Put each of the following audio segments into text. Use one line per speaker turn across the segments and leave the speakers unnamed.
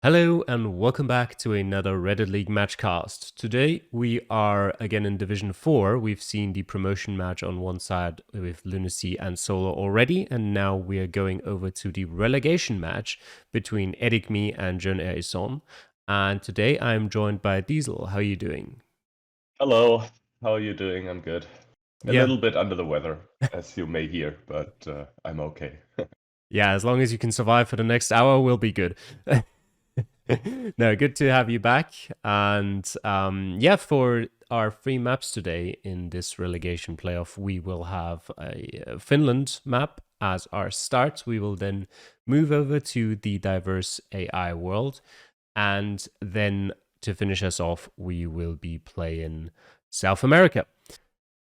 Hello and welcome back to another Reddit League matchcast. Today we are again in Division 4. We've seen the promotion match on one side with Lunacy and Solo already, and now we are going over to the relegation match between Heddicmi and Jeune Hérisson. And today I am joined by Diesel. How are you doing?
Hello, how are you doing? I'm good. A
Yeah,
little bit under the weather, as you may hear, but I'm okay.
yeah, as long as you can survive for the next hour, we'll be good. No, good to have you back. And yeah, for our three maps today in this relegation playoff, we will have a Finland map as our start. We will then move over to the diverse AI world. And then to finish us off, we will be playing South America.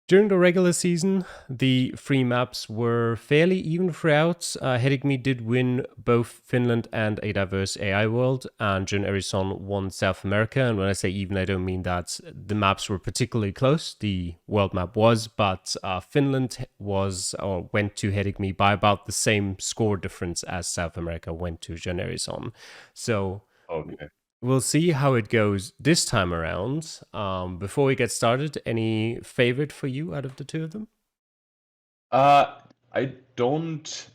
During the regular season, the three maps were fairly even throughout. Heddicmi did win both Finland and a diverse AI world, and Jeune Hérisson won South America. And when I say even, I don't mean that the maps were particularly close. The world map was, but Finland was or went to Heddicmi by about the same score difference as South America went to Jeune Hérisson. So
Okay.
we'll see how it goes this time around. Before we get started, any favorite for you out of the two of them?
Uh, I don't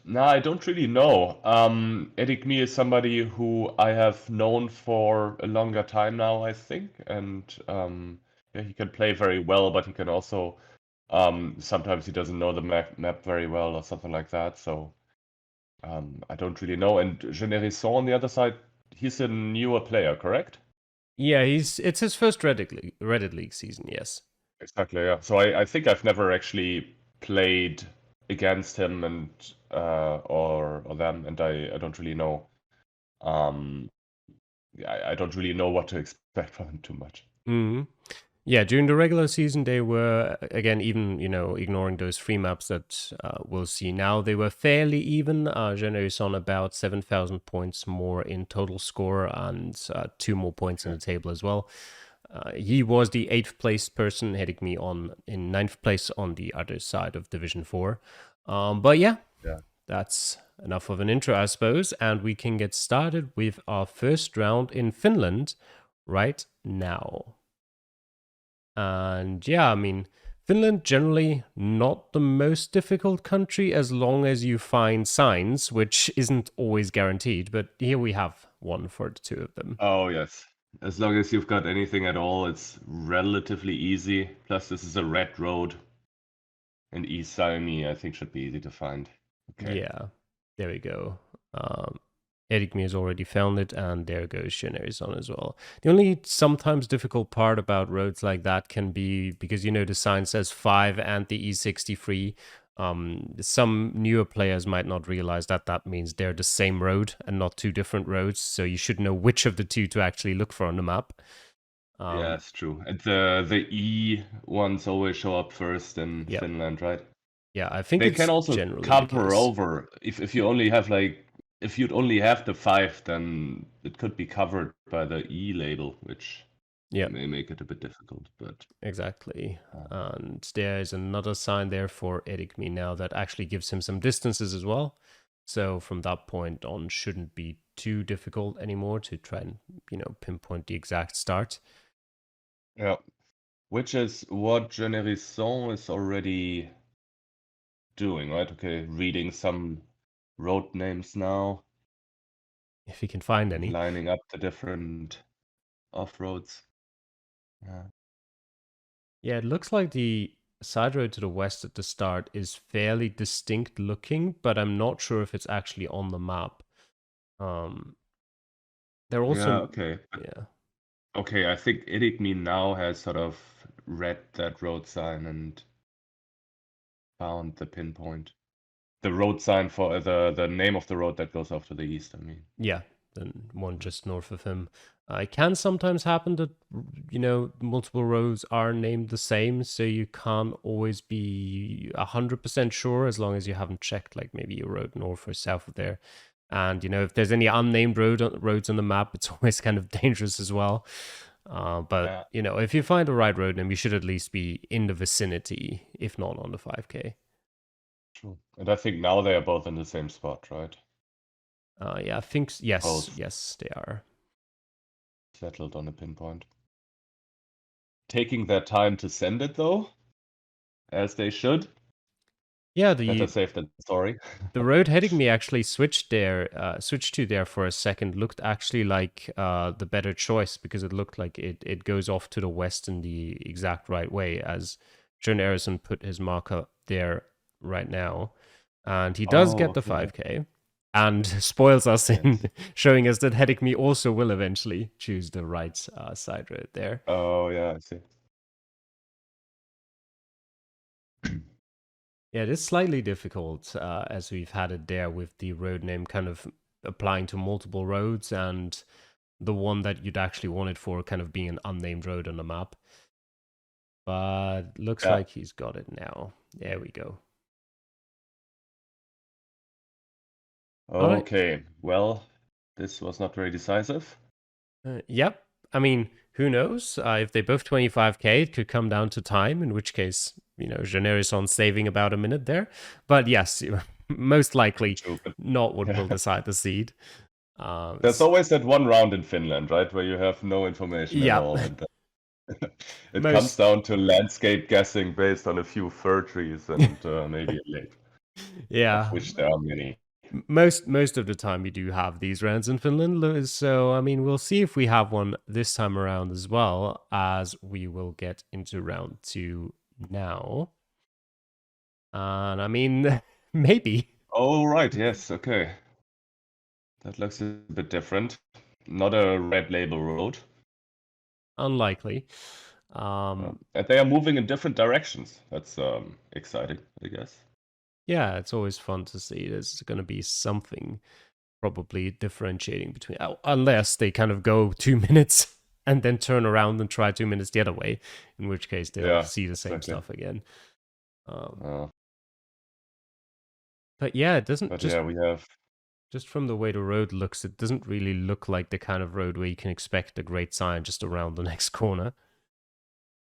really know. Heddicmi is somebody who I have known for a longer time now, I think, and yeah, he can play very well, but he can also sometimes he doesn't know the map very well or something like that. So I don't really know. And Jeune Hérisson on the other side, he's a newer player, correct?
Yeah, it's his first Reddit League season. Yes.
Exactly, yeah. So I think I've never actually played against him and or them, and I don't really know. Um, I don't really know what to expect from him too much.
Hmm. Yeah, during the regular season, they were again even ignoring those free maps that we'll see now. They were fairly even. Jeune is on about 7,000 points more in total score and 2 more points in
Okay.
the table as well. He was the eighth place person, heading me on in ninth place on the other side of Division 4. But yeah,
Yeah.
that's enough of an intro, I suppose. And we can get started with our first round in Finland right now. And yeah, I mean, Finland generally not the most difficult country as long as you find signs, which isn't always guaranteed. But here we have one for the two of them.
Oh yes. As long as you've got anything at all, it's relatively easy. Plus, this is a red road, and East Salmi, I think, should be easy to find. Okay.
Yeah, there we go. Heddicmi has already found it, and there goes Jeune Hérisson as well. The only sometimes difficult part about roads like that can be because the sign says 5 and the E63. Some newer players might not realize that that means they're the same road and not two different roads. So you should know which of the two to actually look for on the map.
Yeah,
Um,
it's true. And the E ones always show up first in
yeah,
Finland, right?
yeah, I think
They can
it's
also
generally the
cover
case.
over if you only have if you'd only have the 5, then it could be covered by the E label, which
Yeah.
may make it a bit difficult. But
Exactly.
um,
And there's another sign there for Heddicmi now that actually gives him some distances as well. So from that point on, shouldn't be too difficult anymore to try and, pinpoint the exact start.
yeah, which is what Jeune Hérisson is already doing, right? Okay, reading some road names now
If he can find
and
any.
lining up the different off-roads. Yeah.
Yeah, it looks like the side road to the west at the start is fairly distinct looking, but I'm not sure if it's actually on the map. Um, they're
Yeah,
also,
okay.
yeah.
Okay, I think Heddicmi now has sort of read that road sign and found the pinpoint. The road sign for the name of the road that goes off to the east, I mean.
Yeah, then one just north of him. It can sometimes happen that multiple roads are named the same, so you can't always be 100% sure as long as you haven't checked, like maybe a road north or south of there. And if there's any unnamed roads on the map, it's always kind of dangerous as well. But
Yeah,
if you find the right road name, you should at least be in the vicinity, if not on the 5K.
true. And I think now they are both in the same spot, right?
Yeah, I think yes,
Both.
yes, they are.
settled on a pinpoint. Taking their time to send it though, as they should.
Yeah,
Better safe than sorry.
the road Heddicmi actually switched to there for a second. Looked actually like the better choice because it looked like it goes off to the west in the exact right way as Jeune Hérisson put his marker there right now, and he does
Oh,
get the
okay.
5k, and spoils us in
Yes.
showing us that Heddicmi also will eventually choose the right side road there.
Oh, yeah, I see.
Yeah, it is slightly difficult as we've had it there with the road name kind of applying to multiple roads and the one that you'd actually want it for kind of being an unnamed road on the map. But looks
Yeah.
like he's got it now. There we go. All right.
Okay. Well, this was not very decisive.
Yep. I mean, who knows? If they both 25k, it could come down to time, in which case, Jeune Hérisson saving about a minute there. But yes, most likely
True, but
not what will
yeah.
decide the seed.
There's always that one round in Finland, right, where you have no information at
Yeah.
all, and it comes
Most
down to landscape guessing based on a few fir trees and maybe a lake, of
yeah,
which there are many.
most of the time you do have these rounds in Finland. So I mean, we'll see if we have one this time around as well, as we will get into round 2 now. And I mean, maybe.
Oh, right, yes, okay. That looks a bit different. Not a red label road.
Unlikely.
And they are moving in different directions. That's exciting, I guess.
Yeah, it's always fun to see. There's going to be something probably differentiating between, unless they kind of go 2 minutes and then turn around and try 2 minutes the other way, in which case they'll
Yeah,
see the same
exactly.
stuff again.
Uh,
But yeah, it doesn't
but
just
yeah, we have.
just from the way the road looks, it doesn't really look like the kind of road where you can expect a great sign just around the next corner.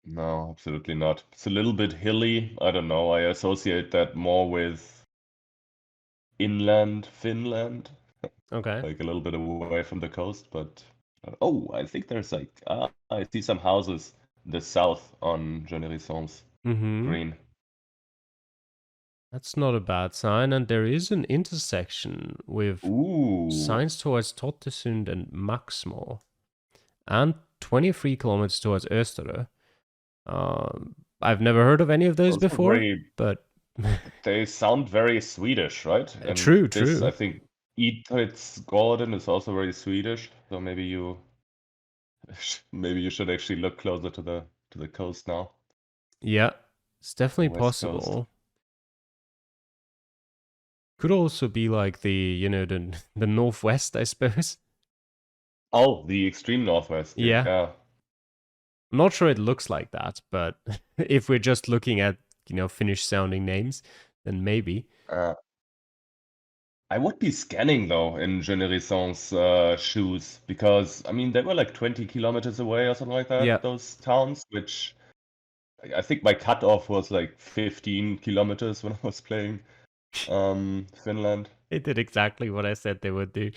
No, absolutely not. It's a little bit hilly. I don't know. I associate that more with inland Finland,
Okay.
like a little bit away from the coast. But oh, I think there's like I see some houses in the south on Jeune Hérisson's
Mm-hmm.
green.
That's not a bad sign. And there is an intersection with
Ooh,
signs towards Tottesund and Maxmo, and 23 kilometers towards Östere. I've never heard of any of those
those are
before,
very.
but
They sound very Swedish, right? And
true,
this, I
true.
think, Idrits Gordon is also very Swedish. So maybe you should actually look closer to the coast now,
Yeah, it's
the
definitely
west coast.
possible. Could also be like the northwest, I suppose.
Oh, the extreme northwest.
Yeah,
Yeah.
I'm not sure it looks like that, but if we're just looking at Finnish sounding names, then maybe.
Uh, I would be scanning though in Jeune Hérisson's shoes because I mean they were like 20 kilometers away or something like
Yeah,
that, those towns, which I think my cutoff was like 15 kilometers when I was playing Finland.
they did exactly what I said they would do.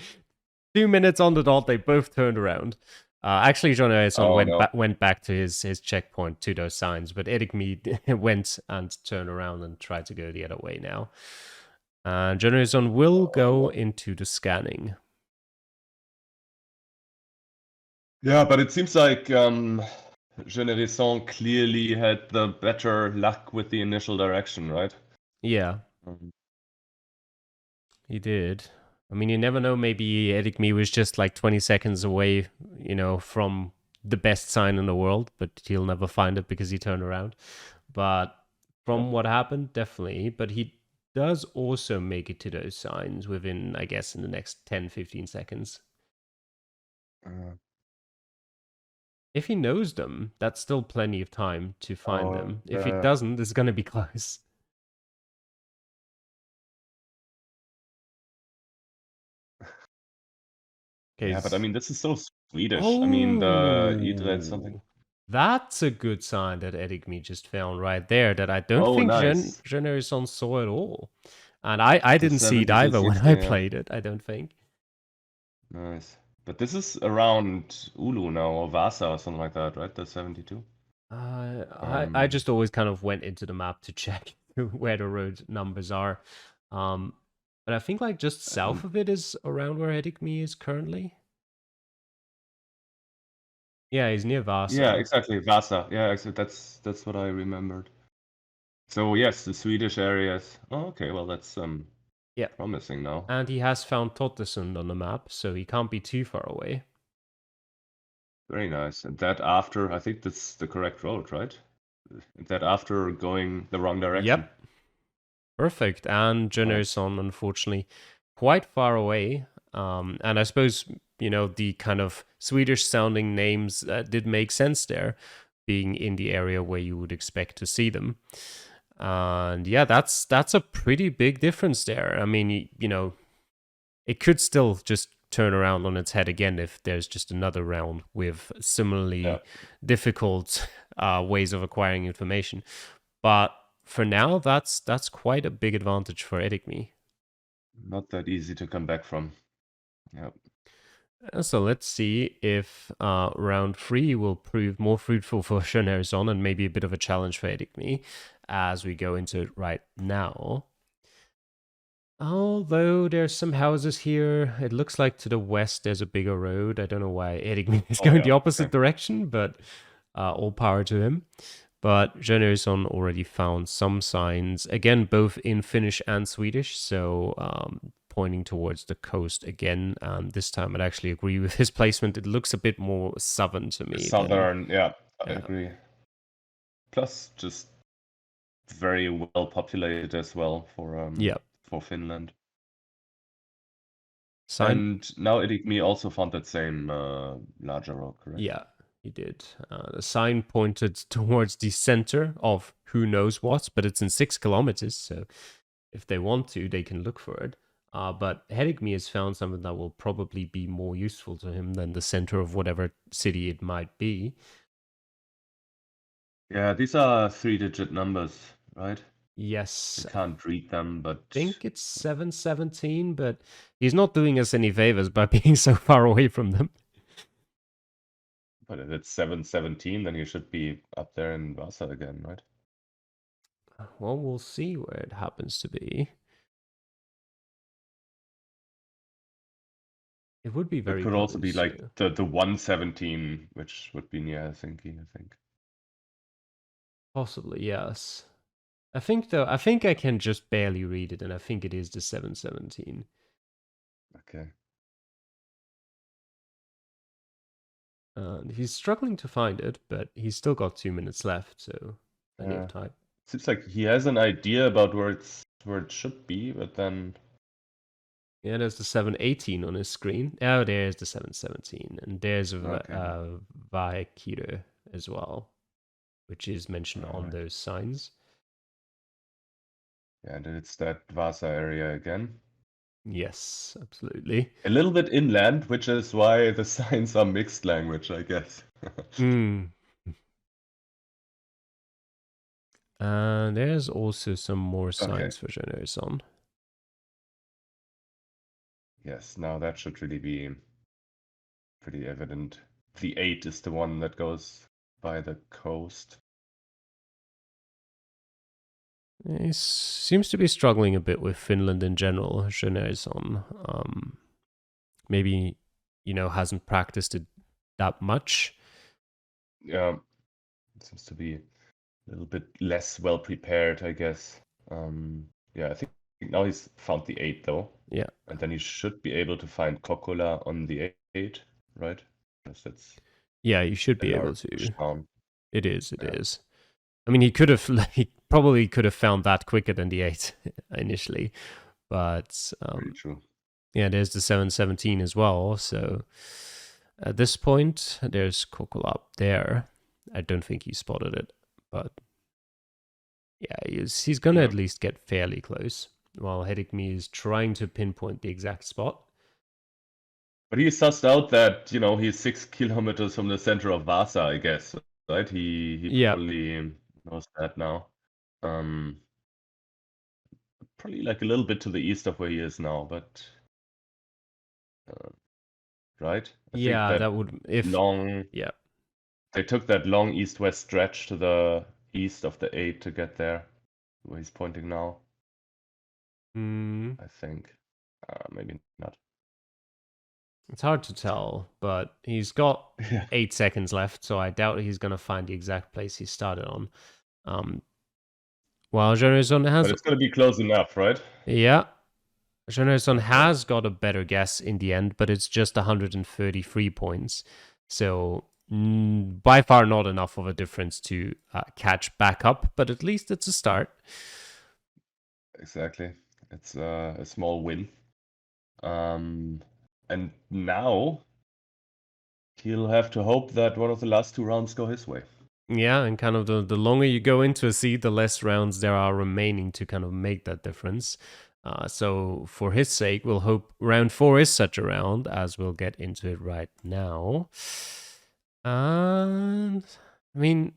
2 minutes on the dot, they both turned around. Actually, Jeune Hérisson
Oh no.
went back to his checkpoint to those signs, but Heddicmi went and turned around and tried to go the other way now. And Jeune Hérisson will go
Oh.
into the scanning.
Yeah, but it seems like Jeune Hérisson clearly had the better luck with the initial direction, right?
Yeah,
Um,
he did. I mean, you never know. Maybe Heddicmi was just like 20 seconds away, from the best sign in the world, but he'll never find it because he turned around. But
yeah.
from what happened, definitely. But he does also make it to those signs within, I guess, in the next 10-15 seconds.
Uh,
If he knows them, that's still plenty of time to find
oh,
them. If he doesn't, it's going to be close.
yeah, but I mean, this is so Swedish. I mean, the Idre something.
Oh, that's a good sign that Heddicmi just found right there that I don't
Oh,
think
nice.
Jeune Hérisson saw at all. And I
The
didn't see it
70 to
either when
60,
I
yeah.
played it, I don't think.
Nice. But this is around Ulu now, or Vasa or something like that, right? The 72.
I just always kind of went into the map to check where the road numbers are. Um, but I think like just south of it is around where Heddicmi is currently. Yeah, he's near Vasa.
Yeah, exactly, Vasa. Yeah, that's what I remembered. So yes, the Swedish areas. Oh, okay, well that's
Yeah.
promising now.
And he has found Tottesund on the map, so he can't be too far away.
Very nice. And that after, I think that's the correct road, right? That after going the wrong direction.
Yep. Perfect. And Jeune Hérisson, unfortunately, quite far away. And I suppose, the kind of Swedish sounding names did make sense there, being in the area where you would expect to see them. And yeah, that's a pretty big difference there. I mean, it could still just turn around on its head again if there's just another round with similarly difficult ways of acquiring information. But for now, that's quite a big advantage for Heddicmi.
Not that easy to come back from. Yep.
So let's see if round 3 will prove more fruitful for Jeune Hérisson and maybe a bit of a challenge for Heddicmi as we go into it right now. Although there's some houses here, it looks like to the west there's a bigger road. I don't know why Heddicmi is going the opposite direction, but all power to him. But Jeune Hérisson already found some signs, again, both in Finnish and Swedish, so pointing towards the coast again. This time I'd actually agree with his placement. It looks a bit more southern to me.
Southern, I agree. Plus, just very well populated as well for Finland. And now Heddicmi also found that same larger rock, correct?
Yeah, he did. The sign pointed towards the center of who knows what, but it's in 6 kilometers, so if they want to, they can look for it. But Heddicmi has found something that will probably be more useful to him than the center of whatever city it might be.
Yeah, these are 3-digit numbers, right?
Yes.
I can't read them, but
I think it's 717, but he's not doing us any favors by being so far away from them.
But if it's 717, then you should be up there in Vasa again, right?
Well, we'll see where it happens to be. It would be very
It could
close,
also be like the 117, which would be near Helsinki, I think.
Possibly, yes. I think I can just barely read it, and I think it is the 717.
Okay.
He's struggling to find it, but he's still got 2 minutes left, so plenty of time.
Seems like he has an idea about where it should be, but then
yeah, there's the 718 on his screen. Oh, there's the 717, and there's Vaikiro as well, which is mentioned on those signs.
Yeah, and it's that Vasa area again.
Yes, absolutely.
A little bit inland, which is why the signs are mixed language, I guess.
And there's also some more signs for Jeune Hérisson.
Yes, now that should really be pretty evident. The 8 is the one that goes by the coast.
He seems to be struggling a bit with Finland in general, Jeune Hérisson. Maybe, hasn't practiced it that much.
Yeah, it seems to be a little bit less well prepared, I guess. Yeah, I think now he's found the 8 though.
Yeah.
And then he should be able to find Kokkola on the 8, right? That's
yeah, you should be able to.
Town.
It is. I mean, he probably could have found that quicker than the 8 initially, but
true.
Yeah, there's the 717 as well. So at this point, there's Kokkola up there. I don't think he spotted it, but yeah, he's gonna at least get fairly close. While Heddicmi is trying to pinpoint the exact spot.
But he sussed out that, he's 6 kilometers from the center of Vasa, I guess, right? He probably knows that now. Probably like a little bit to the east of where he is now, but right? I think
Yeah,
that
that would if
long
yeah.
they took that long east-west stretch to the east of the 8 to get there, where he's pointing now,
Mm,
I think. Maybe not.
it's hard to tell, but he's got
Yeah.
8 seconds left, so I doubt he's gonna find the exact place he started on. While Jeune Hérisson
But
has,
it's gonna be close enough, right?
yeah, Jeune Hérisson
Okay.
has got a better guess in the end, but it's just 133 points, so by far not enough of a difference to catch back up. But at least it's a start.
Exactly. It's a small win. And now he'll have to hope that one of the last 2 rounds go his way.
Yeah, and kind of the longer you go into a seed, the less rounds there are remaining to kind of make that difference. So for his sake, we'll hope round 4 is such a round, as we'll get into it right now. And I mean,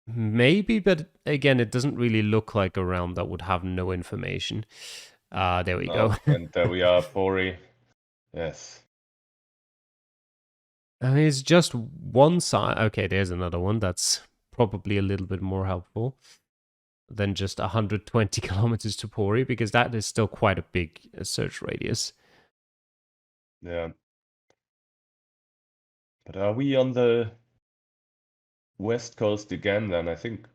maybe, but again, it doesn't really look like a round that would have no information. There we go.
Oh, and there we are, Pori. Yes.
I mean, it's just one side. Okay, there's another one that's probably a little bit more helpful than just 120 kilometers to Pori, because that is still quite a big search radius.
Yeah. But are we on the west coast again then? I think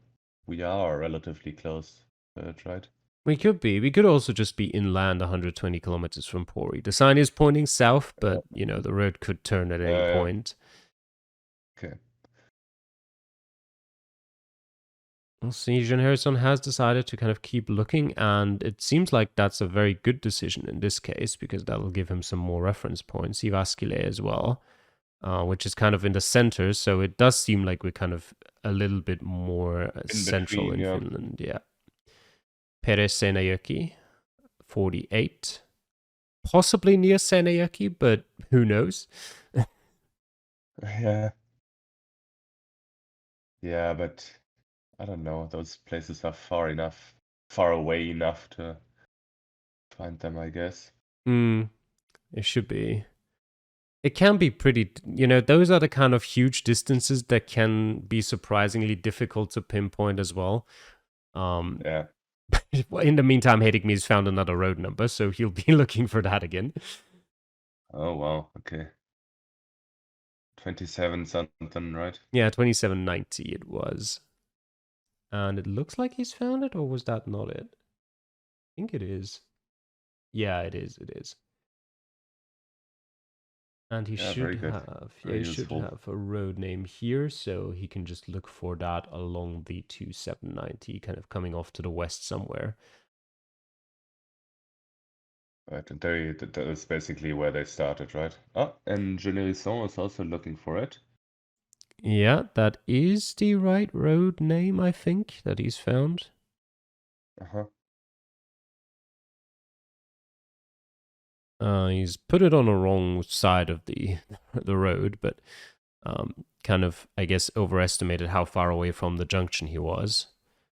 we are relatively close to it, right?
We could be. We could also just be inland 120 kilometers from Pori. The sign is pointing south, but, you know, the road could turn at any
Yeah.
point.
Okay.
We'll see. Jeune Hérisson has decided to kind of keep looking, and it seems like that's a very good decision in this case, because that'll give him some more reference points. Yvaskile as well, which is kind of in the center, so it does seem like we're kind of a little bit more
In
central
between,
in
yeah.
Finland. Yeah. Perez Seinäjoki, 48. Possibly near Seinäjoki, but who knows?
Yeah. Yeah, but I don't know. Those places are far away enough to find them, I guess.
It should be. It can be pretty, you know, those are the kind of huge distances that can be surprisingly difficult to pinpoint as well.
Yeah.
In the meantime, Heddicmi's found another road number, so he'll be looking for that again.
Oh, wow. Okay. 27 something, right?
Yeah, 2790 it was. And it looks like he's found it, or was that not it? I think it is. Yeah, it is. It is. And he
Yeah,
should
very good.
have, yeah,
Very
he should
useful.
have a road name here, so he can just look for that along the 2790, kind of coming off to the west somewhere.
Right, and that is basically where they started, right? Oh, and Jeune Hérisson is also looking for it.
Yeah, that is the right road name, I think, that he's found.
Uh-huh.
He's put it on the wrong side of the the road, but kind of, I guess, overestimated how far away from the junction he was.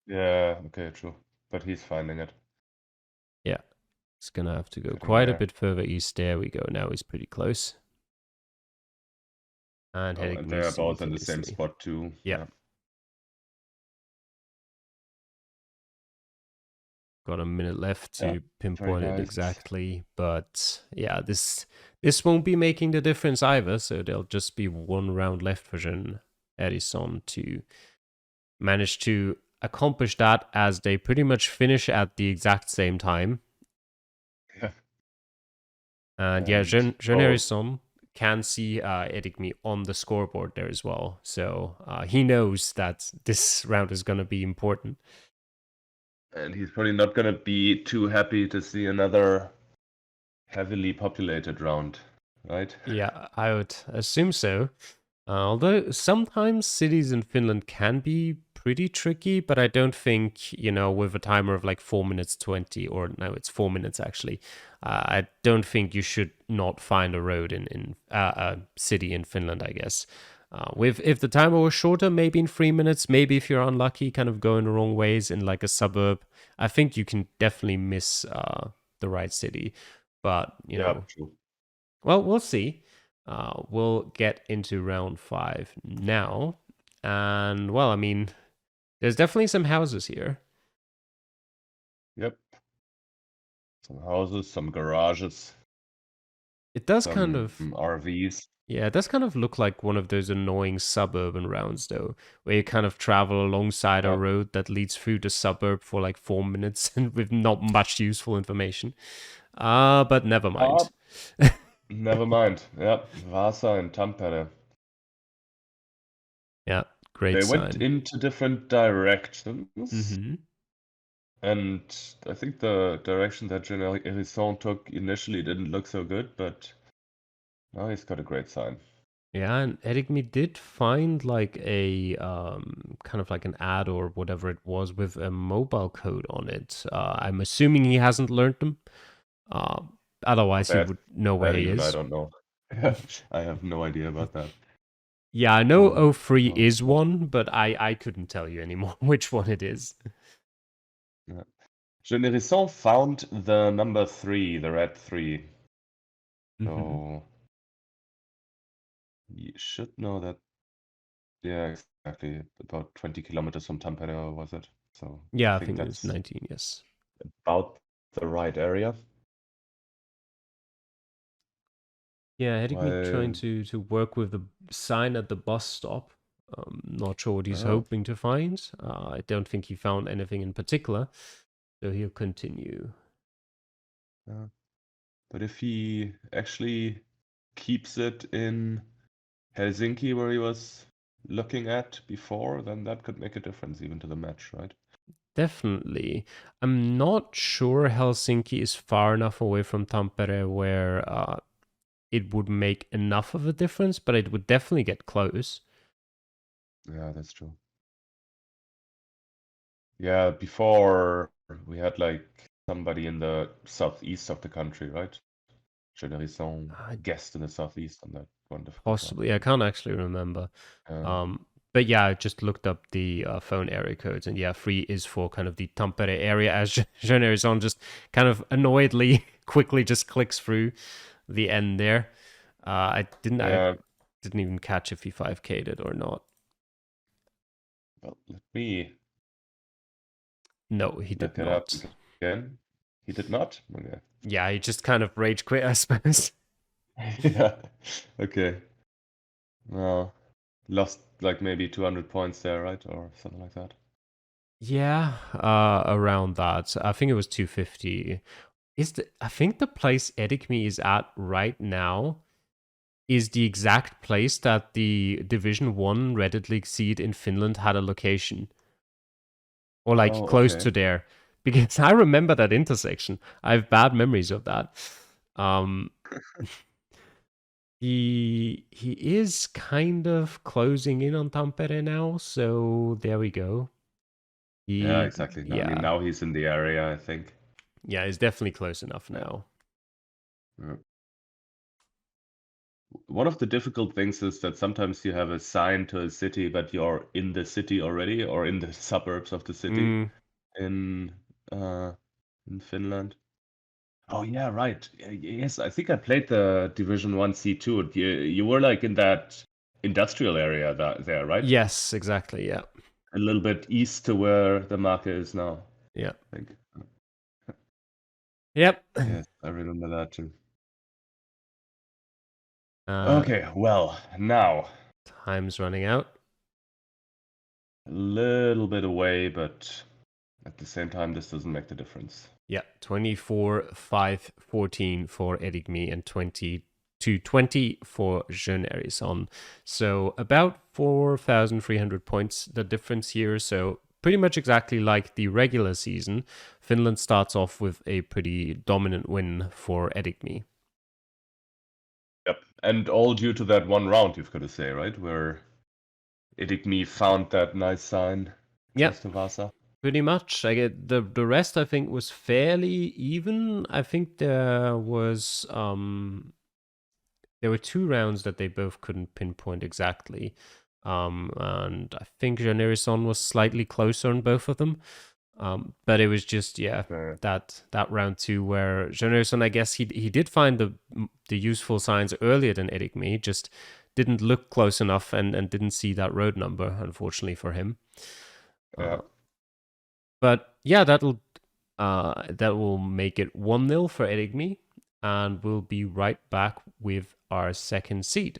Yeah, okay, true. But he's finding it.
Yeah, it's gonna have to go
Getting
quite a
there.
bit further east. There we go. Now he's pretty close. And
Oh,
heading
and
me
they're both in the same
simultaneously.
spot too.
Yeah.
Yeah.
Got a minute left
Yeah,
to
very
pinpoint it
nice.
exactly, but yeah, this won't be making the difference either. So there'll just be one round left for Jeune Hérisson to manage to accomplish that, as they pretty much finish at the exact same time.
Yeah.
And yeah,
And
Jeune Hérisson can see Heddicmi on the scoreboard there as well, so he knows that this round is going to be important.
and he's probably not gonna be too happy to see another heavily populated round, right?
Yeah, I would assume so. Although sometimes cities in Finland can be pretty tricky, but I don't think, you know, with a timer of like 4 minutes 20, or no, it's 4 minutes actually. I don't think you should not find a road in a city in Finland, I guess. With if the timer was shorter, maybe in 3 minutes, maybe if you're unlucky, kind of going the wrong ways in like a suburb, I think you can definitely miss the right city. But you
Yeah,
know,
true.
well, we'll see. We'll get into round 5 now. And, well, I mean, there's definitely some houses here.
Yep. Some houses, some garages,
It does kind
some
of,
RVs.
yeah, it does kind of look like one of those annoying suburban rounds, though, where you kind of travel alongside a
Yeah.
road that leads through the suburb for like 4 minutes and with not much useful information. But never
Ah,
mind.
never mind. Yep. Vasa and Tampere.
Yeah, great
They went
sign.
into different directions,
Mm-hmm.
and I think the direction that Jeune Hérisson took initially didn't look so good, but now he's got a great sign.
Yeah, and Heddicmi did find like a kind of like an ad or whatever it was with a mobile code on it. I'm assuming he hasn't learned them. Uh, Otherwise, he
That
would know where
that
he
even I
is.
don't know. I have no idea about that.
Yeah, I know
Um,
O3
oh,
is one, but I couldn't tell you anymore which one it is.
yeah. Jeune Hérisson found the number 3, the red 3.
Mm-hmm.
So you should know that. Yeah, exactly. About 20 kilometers from Tampere, was it? So I
Yeah, I
think
think it was
that's
19, yes.
about the right area.
Yeah, Heddicmi trying
Well,
to work with the sign at the bus stop. Not sure what he's
oh,
hoping to find. I don't think he found anything in particular, so he'll continue.
yeah. But if he actually keeps it in Helsinki where he was looking at before, then that could make a difference even to the match, right?
Definitely. I'm not sure Helsinki is far enough away from Tampere where it would make enough of a difference, but it would definitely get close.
Yeah, that's true. Yeah, before we had like somebody in the southeast of the country, right? Jeune Hérisson
I
guessed in the southeast on that one difficult round.
Possibly, I can't actually remember.
Uh,
Um, but yeah, I just looked up the phone area codes, and yeah, 3 is for kind of the Tampere area, as Jeune Hérisson just kind of annoyedly quickly just clicks through the end there. I
yeah,
didn't even catch if he 5K'd it or not.
well, let me
No, he did
look it up
not.
again. He did not? Okay.
Yeah, he just kind of rage quit, I suppose.
Yeah. Okay. Well, lost like maybe 200 points there, right? Or something like that.
Yeah, around that. I think it was 250. I think the place Heddicmi is at right now is the exact place that the Division 1 Reddit League seed in Finland had a location. Or like
Oh,
close
okay.
to there. Because I remember that intersection. I have bad memories of that. Um he is kind of closing in on Tampere now, so there we go.
Yeah,
He
exactly. I mean,
yeah.
now he's in the area, I think.
Yeah, he's definitely close enough
Yeah.
now.
Yeah. One of the difficult things is that sometimes you have a sign to a city, but you're in the city already or in the suburbs of the city
Mm,
in uh in Finland. Oh yeah, right. Yes, I think I played the Division 1 C2. You were like in that industrial area that there, right?
yes, exactly. Yeah.
A little bit east to where the market is now,
Yeah.
I think.
Yep.
Yes, I remember that too.
Uh
Okay, well, now
Time's running out.
a little bit away, but at the same time, this doesn't make the difference.
Yeah, 24, 5, 14 for Heddicmi and 20 for Jeune Hérisson. So about 4,300 points the difference here. So pretty much exactly like the regular season. Finland starts off with a pretty dominant win for Heddicmi.
Yep. And all due to that one round, you've got to say, right? Where Heddicmi found that nice sign
Yeah,
close to Vasa.
pretty much. I get the rest I think was fairly even. I think there were 2 rounds that they both couldn't pinpoint exactly. And I think Jeune Hérisson was slightly closer on both of them. But it was just
Uh,
that round two where Jeune Hérisson, I guess he did find the useful signs earlier than Heddicmi, just didn't look close enough and didn't see that road number, unfortunately for him.
yeah.
Uh, but yeah, that will make it 1-0 for Heddicmi, and we'll be right back with our second seed.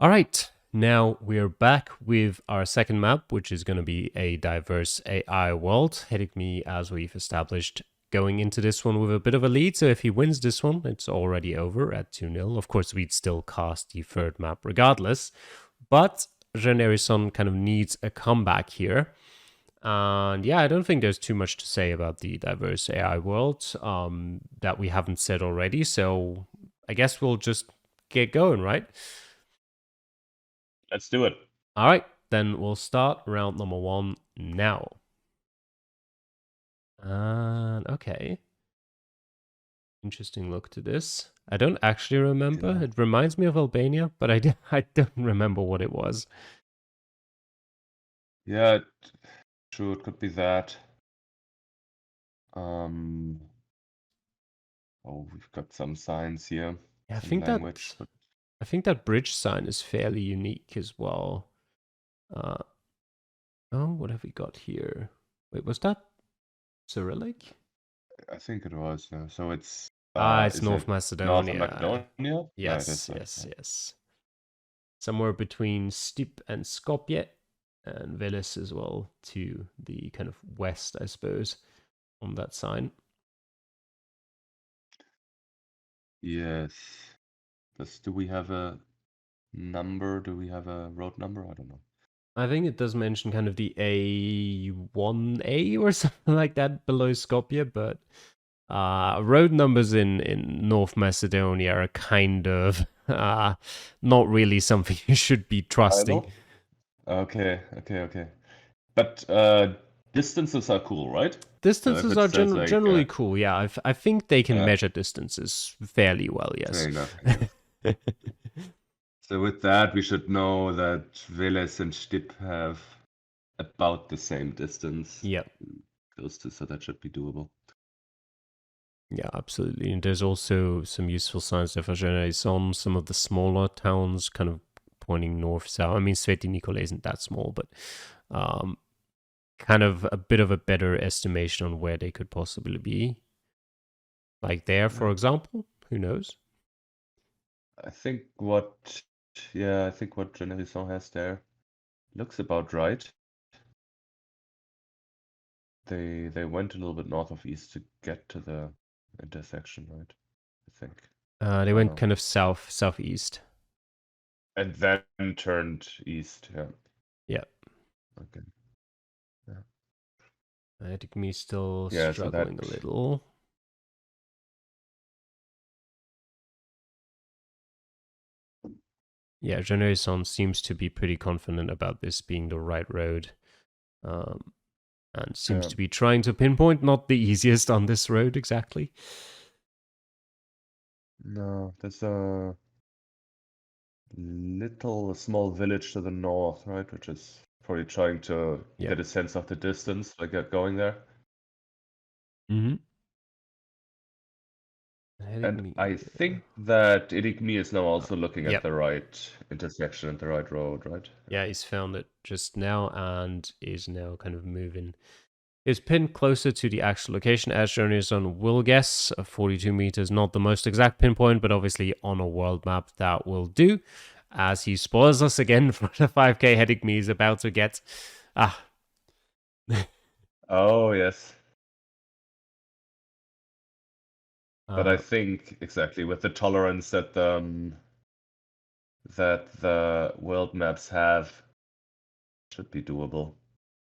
All right, now we're back with our second map, which is going to be a diverse AI world. Heddicmi, as we've established, going into this one with a bit of a lead. So if he wins this one, it's already over at 2-0. Of course, we'd still cast the third map regardless. But Jeune Hérisson kind of needs a comeback here. And yeah, I don't think there's too much to say about the diverse AI world that we haven't said already. So I guess we'll just get going, right?
Let's do it.
All right, then we'll start round number 1 now. And okay. Interesting look to this. I don't actually remember.
Yeah.
It reminds me of Albania, but I don't remember what it was.
Yeah, true, it could be that. Um, oh, we've got some signs here,
Yeah,
some language, but
I think that bridge sign is fairly unique as well. Oh, what have we got here? Wait, was that Cyrillic?
I think it was. So
It's
is
North
it North
Macedonia.
Macedonia? Yeah, it
Yes,
is, right?
yes,
Yeah.
yes. Somewhere between Stip and Skopje, and Veles as well to the kind of west, I suppose, on that sign.
Yes. Do we have a number? Do we have a road number? I don't know.
I think it does mention kind of the A1A or something like that below Skopje, but road numbers in North Macedonia are kind of not really something you should be trusting.
Reliable? Okay. But distances are cool, right? So if
Distances
it
are
says like
generally cool. Yeah, I think they can
yeah,
measure distances fairly well. Yes.
fair enough, I guess. So with that, we should know that Veles and Stip have about the same distance,
Yep.
close to, so that should be doable.
Yeah, absolutely. And there's also some useful signs there for Jeune Hérisson, some of the smaller towns kind of pointing north south. I mean, Sveti Nikole isn't that small, but um, kind of a bit of a better estimation on where they could possibly be. Like there, for
Yeah.
example, who knows?
I think what Jeune Hérisson has there looks about right. They went a little bit north of east to get to the intersection, right? I think.
They
Oh
went
no.
kind of southeast.
And then turned east, yeah.
Yeah.
Okay. Yeah.
Heddicmi still
Yeah, so
struggling a
that
little. Yeah, Jeune Hérisson seems to be pretty confident about this being the right road. Um, and seems to be trying to pinpoint, not the easiest on this road exactly.
no, there's a small village to the north, right? Which is probably trying to
Yeah.
get a sense of the distance by going there.
Mm-hmm.
And
Heddicmi.
I think that Heddicmi is now also looking at
Yep.
the right intersection and the right road, right?
Yeah, he's found it just now and is now kind of moving his pin closer to the actual location. As Jeune Hérisson will guess, 42 meters, not the most exact pinpoint, but obviously on a world map that will do. As he spoils us again for the 5K, Heddicmi is about to get.
Oh, yes. But I
Uh,
think exactly with the tolerance that the world maps have, should be doable.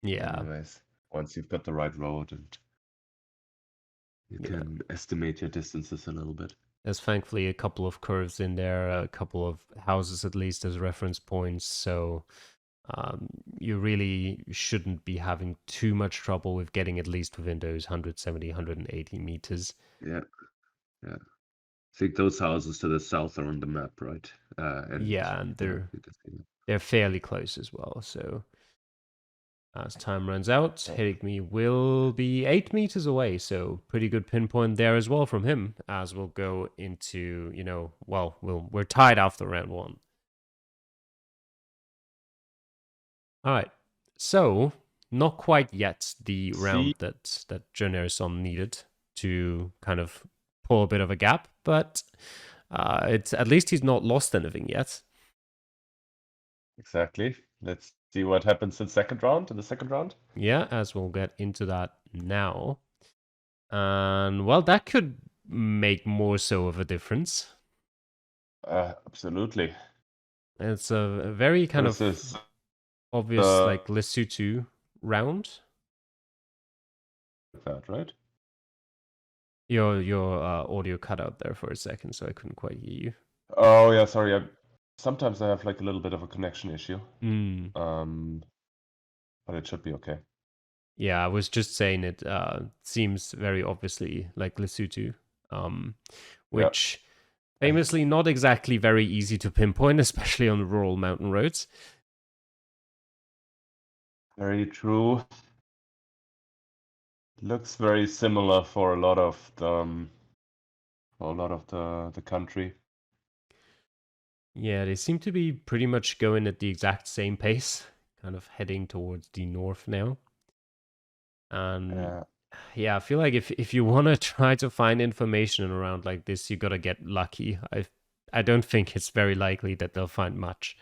yeah.
Anyways, once you've got the right road and you
Yeah.
can estimate your distances a little bit.
There's thankfully a couple of curves in there, a couple of houses at least as reference points. So um, you really shouldn't be having too much trouble with getting at least within those 170, 180 meters.
Yeah, yeah. I think those houses to the south are on the map, right? And
Yeah, and
yeah,
they're
you can see them.
they're fairly close as well. So As time runs out, Heddicmi will be 8 meters away, so pretty good pinpoint there as well from him, as we'll go into, we're tied after round 1. All right, so not quite yet the round that Jeune Hérisson needed to kind of pull a bit of a gap, but it's at least he's not lost anything yet.
Exactly. Let's see what happens in the second round.
Yeah, as we'll get into that now. And, well, that could make more so of a difference.
Absolutely.
It's a very kind of obvious, like, Lesotho round.
That, right?
Your audio cut out there for a second, so I couldn't quite hear you.
Oh, yeah, sorry. Sometimes I have like a little bit of a connection issue. But it should be okay.
Yeah, I was just saying it seems very obviously like Lesotho, which famously not exactly very easy to pinpoint, especially on rural mountain roads.
Very true. Looks very similar for a lot of the country.
Yeah, they seem to be pretty much going at the exact same pace, kind of heading towards the north now. And yeah, I feel like if you want to try to find information around like this, you got to get lucky. I don't think it's very likely that they'll find much.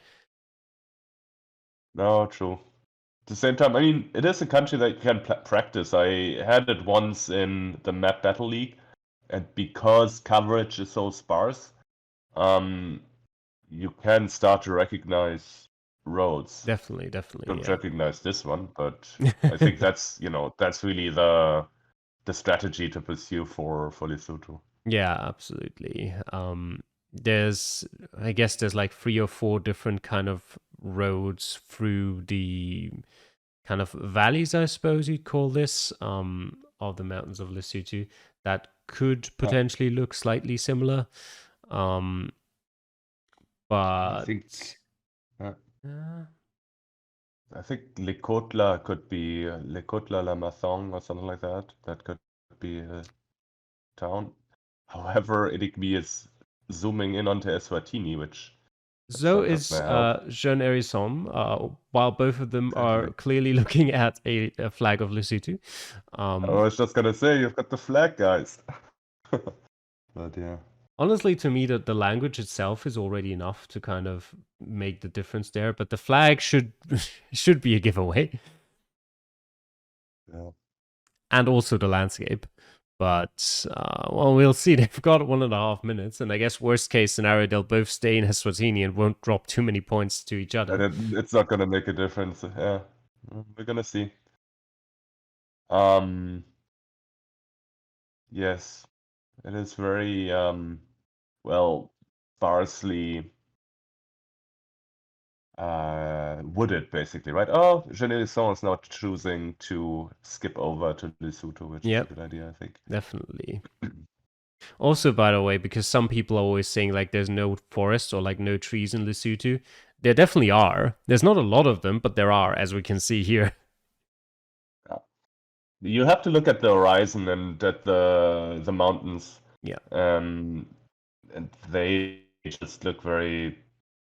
No, true. At the same time, I mean, it is a country that you can practice. I had it once in the Map Battle League, and because coverage is so sparse, you can start to recognize roads.
Definitely.
Don't recognize this one, but I think that's really the strategy to pursue for Lesotho.
Yeah, absolutely. I guess there's like 3 or 4 different kind of roads through the kind of valleys, I suppose you'd call this, of the mountains of Lesotho that could potentially look slightly similar. But
I think Lekotla could be Lekotla Lamathong or something like that. That could be a town. However, Heddicmi is zooming in onto Eswatini, which
so is Jeune Hérisson, while both of them are clearly looking at a flag of Lesotho.
I was just gonna say, you've got the flag, guys. But yeah.
Honestly, to me, the language itself is already enough to kind of make the difference there, but the flag should be a giveaway.
Yeah.
And also the landscape. But, well, we'll see. They've got 1.5 minutes, and I guess worst case scenario, they'll both stay in Eswatini and won't drop too many points to each other.
And it's not going to make a difference. Yeah, we're going to see. Yes, it is very, well, sparsely wooded, basically, right? Oh, Jeune Hérisson is now choosing to skip over to Lesotho, which is a good idea, I think.
Definitely. Also, by the way, because some people are always saying like there's no forest or like no trees in Lesotho, there definitely are. There's not a lot of them, but there are, as we can see here.
Yeah. You have to look at the horizon and at the mountains.
Yeah.
And they just look very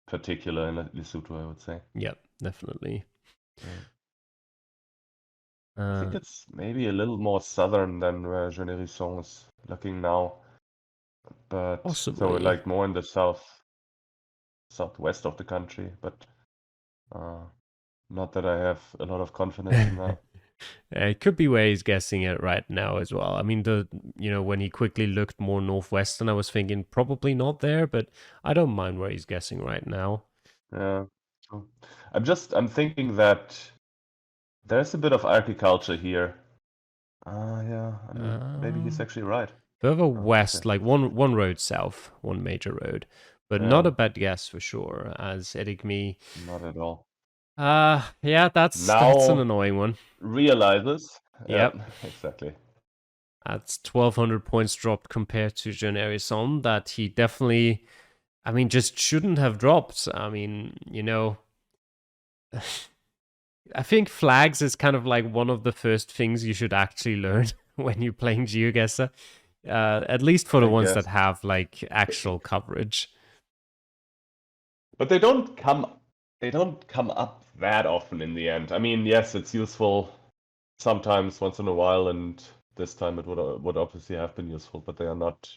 particular in Lesotho, I would say.
Yep, definitely.
I think it's maybe a little more southern than where Jeune Hérisson is looking now. But
possibly.
So like more in the southwest of the country, but not that I have a lot of confidence in that.
It could be where he's guessing it right now as well. I mean, when he quickly looked more northwestern, I was thinking probably not there, but I don't mind where he's guessing right now.
Yeah. I'm thinking that there's a bit of agriculture here. Yeah. I mean, maybe he's actually right.
Further west, like one road south, one major road, but not a bad guess for sure. As Heddicmi,
not at all.
Yeah, that's an annoying one.
Realizes.
Yep,
exactly.
That's 1,200 points dropped compared to Jeune Hérisson that he definitely, I mean, just shouldn't have dropped. I mean, I think flags is kind of like one of the first things you should actually learn when you're playing GeoGuessr. At least for the
I
ones that
guess.
have like actual coverage.
But they don't come up that often in the end. I mean, yes, it's useful sometimes once in a while, and this time it would obviously have been useful, but they are not,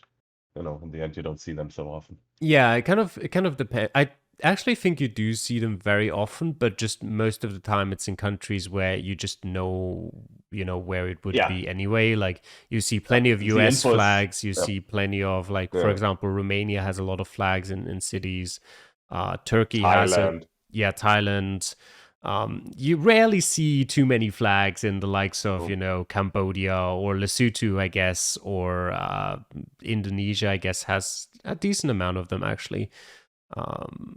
in the end you don't see them so often.
Yeah, it kind of depends. I actually think you do see them very often, but just most of the time it's in countries where you just know where it would
Yeah,
be anyway. Like you see
yeah.
plenty of
The
US
info is
flags, you
yeah,
see plenty of like, for
yeah.
example, Romania has a lot of flags in cities. Turkey has a
Thailand.
yeah, Thailand. You rarely see too many flags in the likes of,
Oh,
Cambodia or Lesotho, I guess, or Indonesia, I guess, has a decent amount of them actually.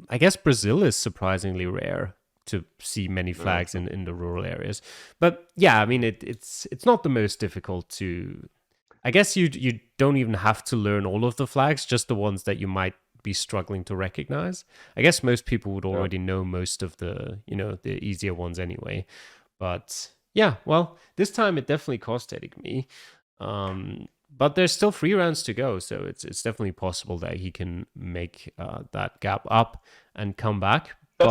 I guess Brazil is surprisingly rare to see many
yeah,
flags
true.
in the rural areas. But yeah, I mean, it's not the most difficult to. I guess you don't even have to learn all of the flags, just the ones that you might be struggling to recognize. I guess most people would
Yeah.
already know most of the easier ones anyway. But yeah, well, this time it definitely cost Heddicmi. But there's still 3 rounds to go, so it's definitely possible that he can make that gap up and come back. But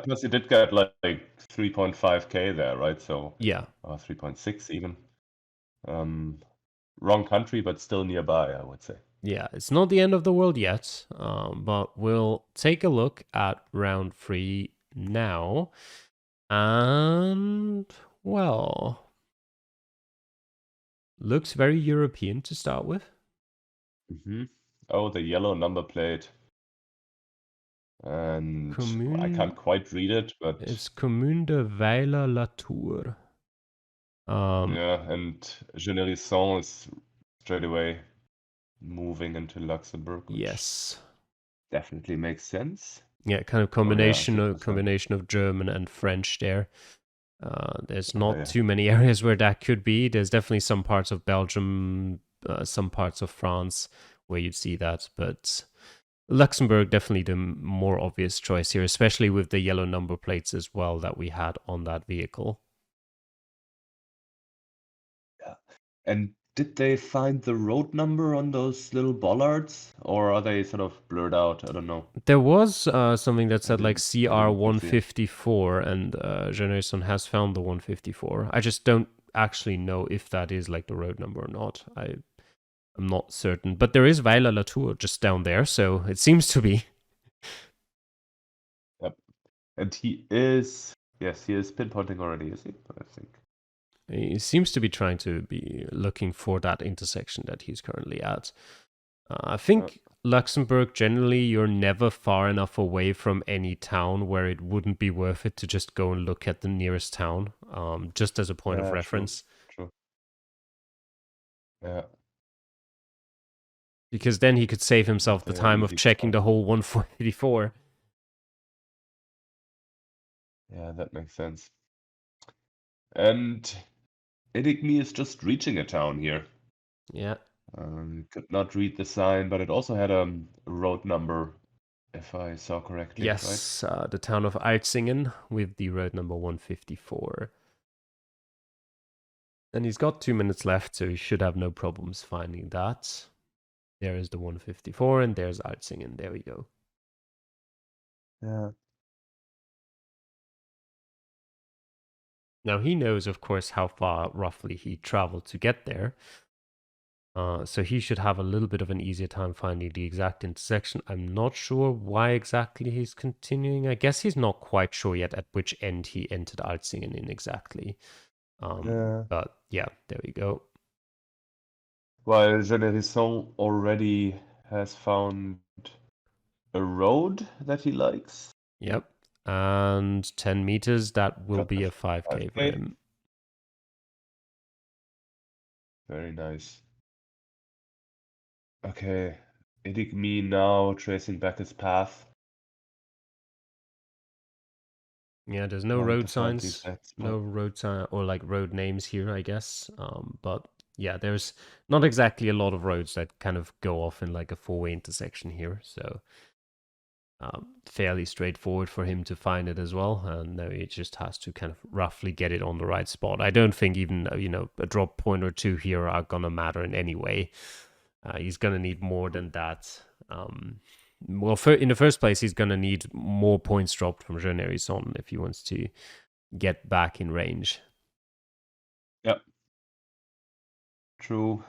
Plus he did get like 3.5K there, right? So,
yeah,
3.6 even. Um, Wrong country, but still nearby, I would say.
yeah, it's not the end of the world yet. But we'll take a look at round 3 now. And, well, looks very European to start with.
Hmm. Oh, the yellow number plate. And I
Commune,
can't quite read it, but
it's Commune de Weiler-la-Tour. Um,
yeah, and Jeune Hérisson is straight away moving into Luxembourg, which
yes.
definitely makes sense.
Yeah, kind of
Oh yeah, I
combination
think
of
this one.
combination of German and French there. There's
Oh
not
yeah.
too many areas where that could be. There's definitely some parts of Belgium, some parts of France where you'd see that, but Luxembourg definitely the more obvious choice here, especially with the yellow number plates as well that we had on that vehicle.
Yeah. And did they find the road number on those little bollards, or are they sort of blurred out? I don't know.
There was something that
I
said like
didn't. I
CR
didn't quite see it.
154, and Jeune Hérisson has found the 154. I just don't actually know if that is like the road number or not. I'm not certain, but there is Weiler-la-Tour just down there, so it seems to be.
Yep. And he is. Yes, he is pinpointing already, is he? I think.
He seems to be trying to be looking for that intersection that he's currently at. I
Uh,
think Luxembourg, generally, you're never far enough away from any town where it wouldn't be worth it to just go and look at the nearest town, just as a point of
yeah, true.
reference.
True. Yeah.
Because then he could save
And
himself the
they are
time of
easy to
checking
find.
the whole 144.
Yeah, that makes sense. And Heddicmi is just reaching a town here.
Yeah.
Could not read the sign, but it also had a road number, if I saw correctly, right?
Yes, the town of Altzingen with the road number 154. And he's got 2 minutes left, so he should have no problems finding that. There is the 154, and there's Altzingen. There we go.
Yeah.
Now he knows, of course, how far roughly he traveled to get there. So he should have a little bit of an easier time finding the exact intersection. I'm not sure why exactly he's continuing. I guess he's not quite sure yet at which end he entered Altzingen in exactly.
Yeah.
But yeah, there we go.
While Jeune Hérisson already has found a road that he likes.
Yep. And 10 meters, that will
Got
be
the
a 5K for
5K.
him.
Very nice. Okay. Heddicmi now tracing back his path,
Yeah, there's no
trying to
road
find the
signs,
exact
no
spot.
road sign or like road names here, I guess. But yeah, there's not exactly a lot of roads that kind of go off in like a four-way intersection here. So fairly straightforward for him to find it as well. And now he just has to kind of roughly get it on the right spot. I don't think even a drop point or two here are gonna matter in any way. He's gonna need more than that. Well, in the first place, he's gonna need more points dropped from Jeune Hérisson if he wants to get back in range.
Yep. True.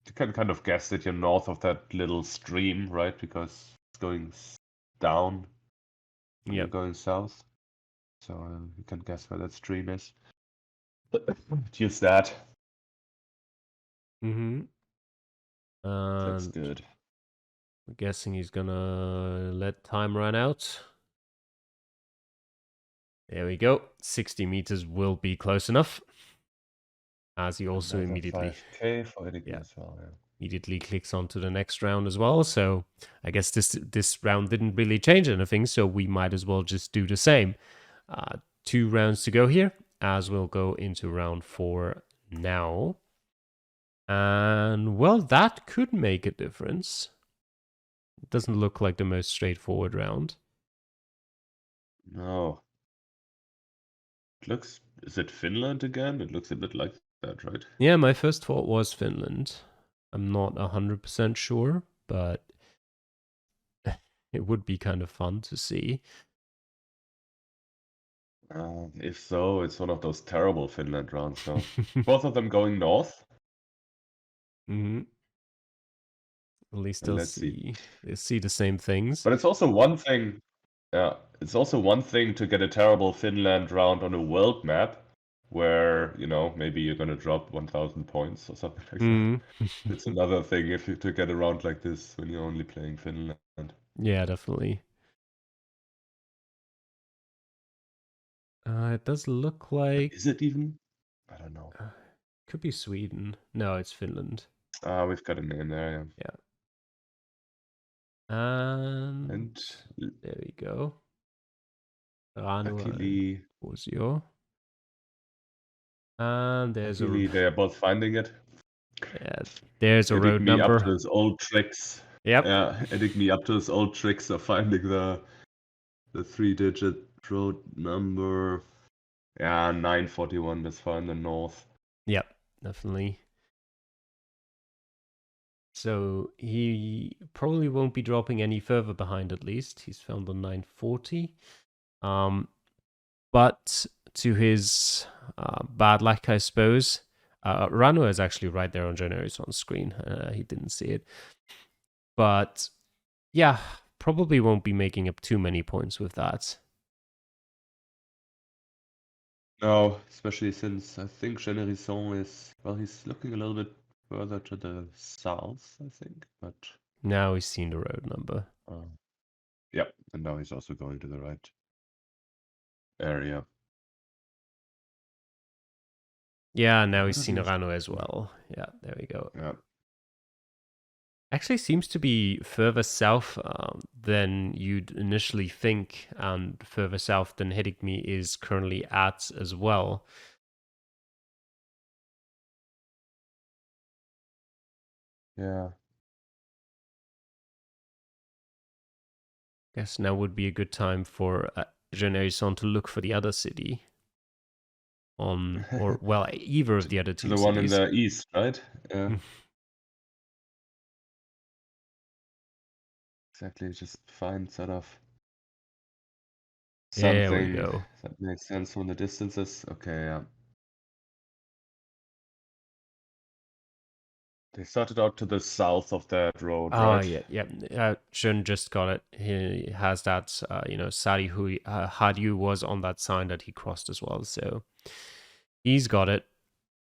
You can kind of guess that you're north of that little stream, right? Because it's going down when you're going south. So you can guess where that stream is. Use that.
Mm-hmm.
That's good.
I'm guessing he's gonna let time run out. There we go. 60 meters will be close enough. As he also
Another
immediately
5K for Heddicmi as well, yeah.
Immediately clicks onto the next round as well. So I guess this round didn't really change anything, so we might as well just do the same. 2 rounds to go here, as we'll go into round 4 now. And well, that could make a difference. It doesn't look like the most straightforward round.
No. Is it Finland again? It looks a bit like that, right?
Yeah, my first thought was Finland. I'm not 100% sure, but it would be kind of fun to see.
If so, it's one of those terrible Finland rounds. So both of them going north.
Mm-hmm. At least they'll see the same things.
But it's also one thing. Yeah, it's also one thing to get a terrible Finland round on a world map, where maybe you're gonna drop 1,000 points or something like that. It's another thing to get a round like this when you're only playing Finland.
Yeah, definitely. It does look like...
Is it even? I don't know.
Could be Sweden. No, it's Finland.
We've got a name there,
yeah. And there we go.
Luckily,
Osio. And there's
they are both finding it.
Yeah, there's a road number.
Up to his old tricks.
Yep.
Yeah, Heddicmi up to his old tricks of finding the 3-digit road number. Yeah, 941, that's far in the north.
Yep, definitely. So he probably won't be dropping any further behind, at least. He's found on 940. But to his bad luck, I suppose, Rano is actually right there on Jeune Hérisson's screen. He didn't see it. But yeah, probably won't be making up too many points with that.
No, especially since I think Jeune Hérisson is, well, he's looking a little bit further to the south, I think, but...
Now he's seen the road number.
Yep, and now he's also going to the right area.
Yeah, now he's seen Rano as well. Yeah, there we go.
Yeah.
Actually seems to be further south than you'd initially think, and further south than Heddicmi is currently at as well.
Yeah.
Guess now would be a good time for Jeune Hérisson to look for the other city. Either of the other two
the
cities.
one in the east, right? Yeah. Exactly, just find sort of something that makes sense from the distances. Okay, yeah. They started out to the south of that road, right?
Yeah. Jeune just got it. He has that, Sari Hadyu was on that sign that he crossed as well. So he's got it.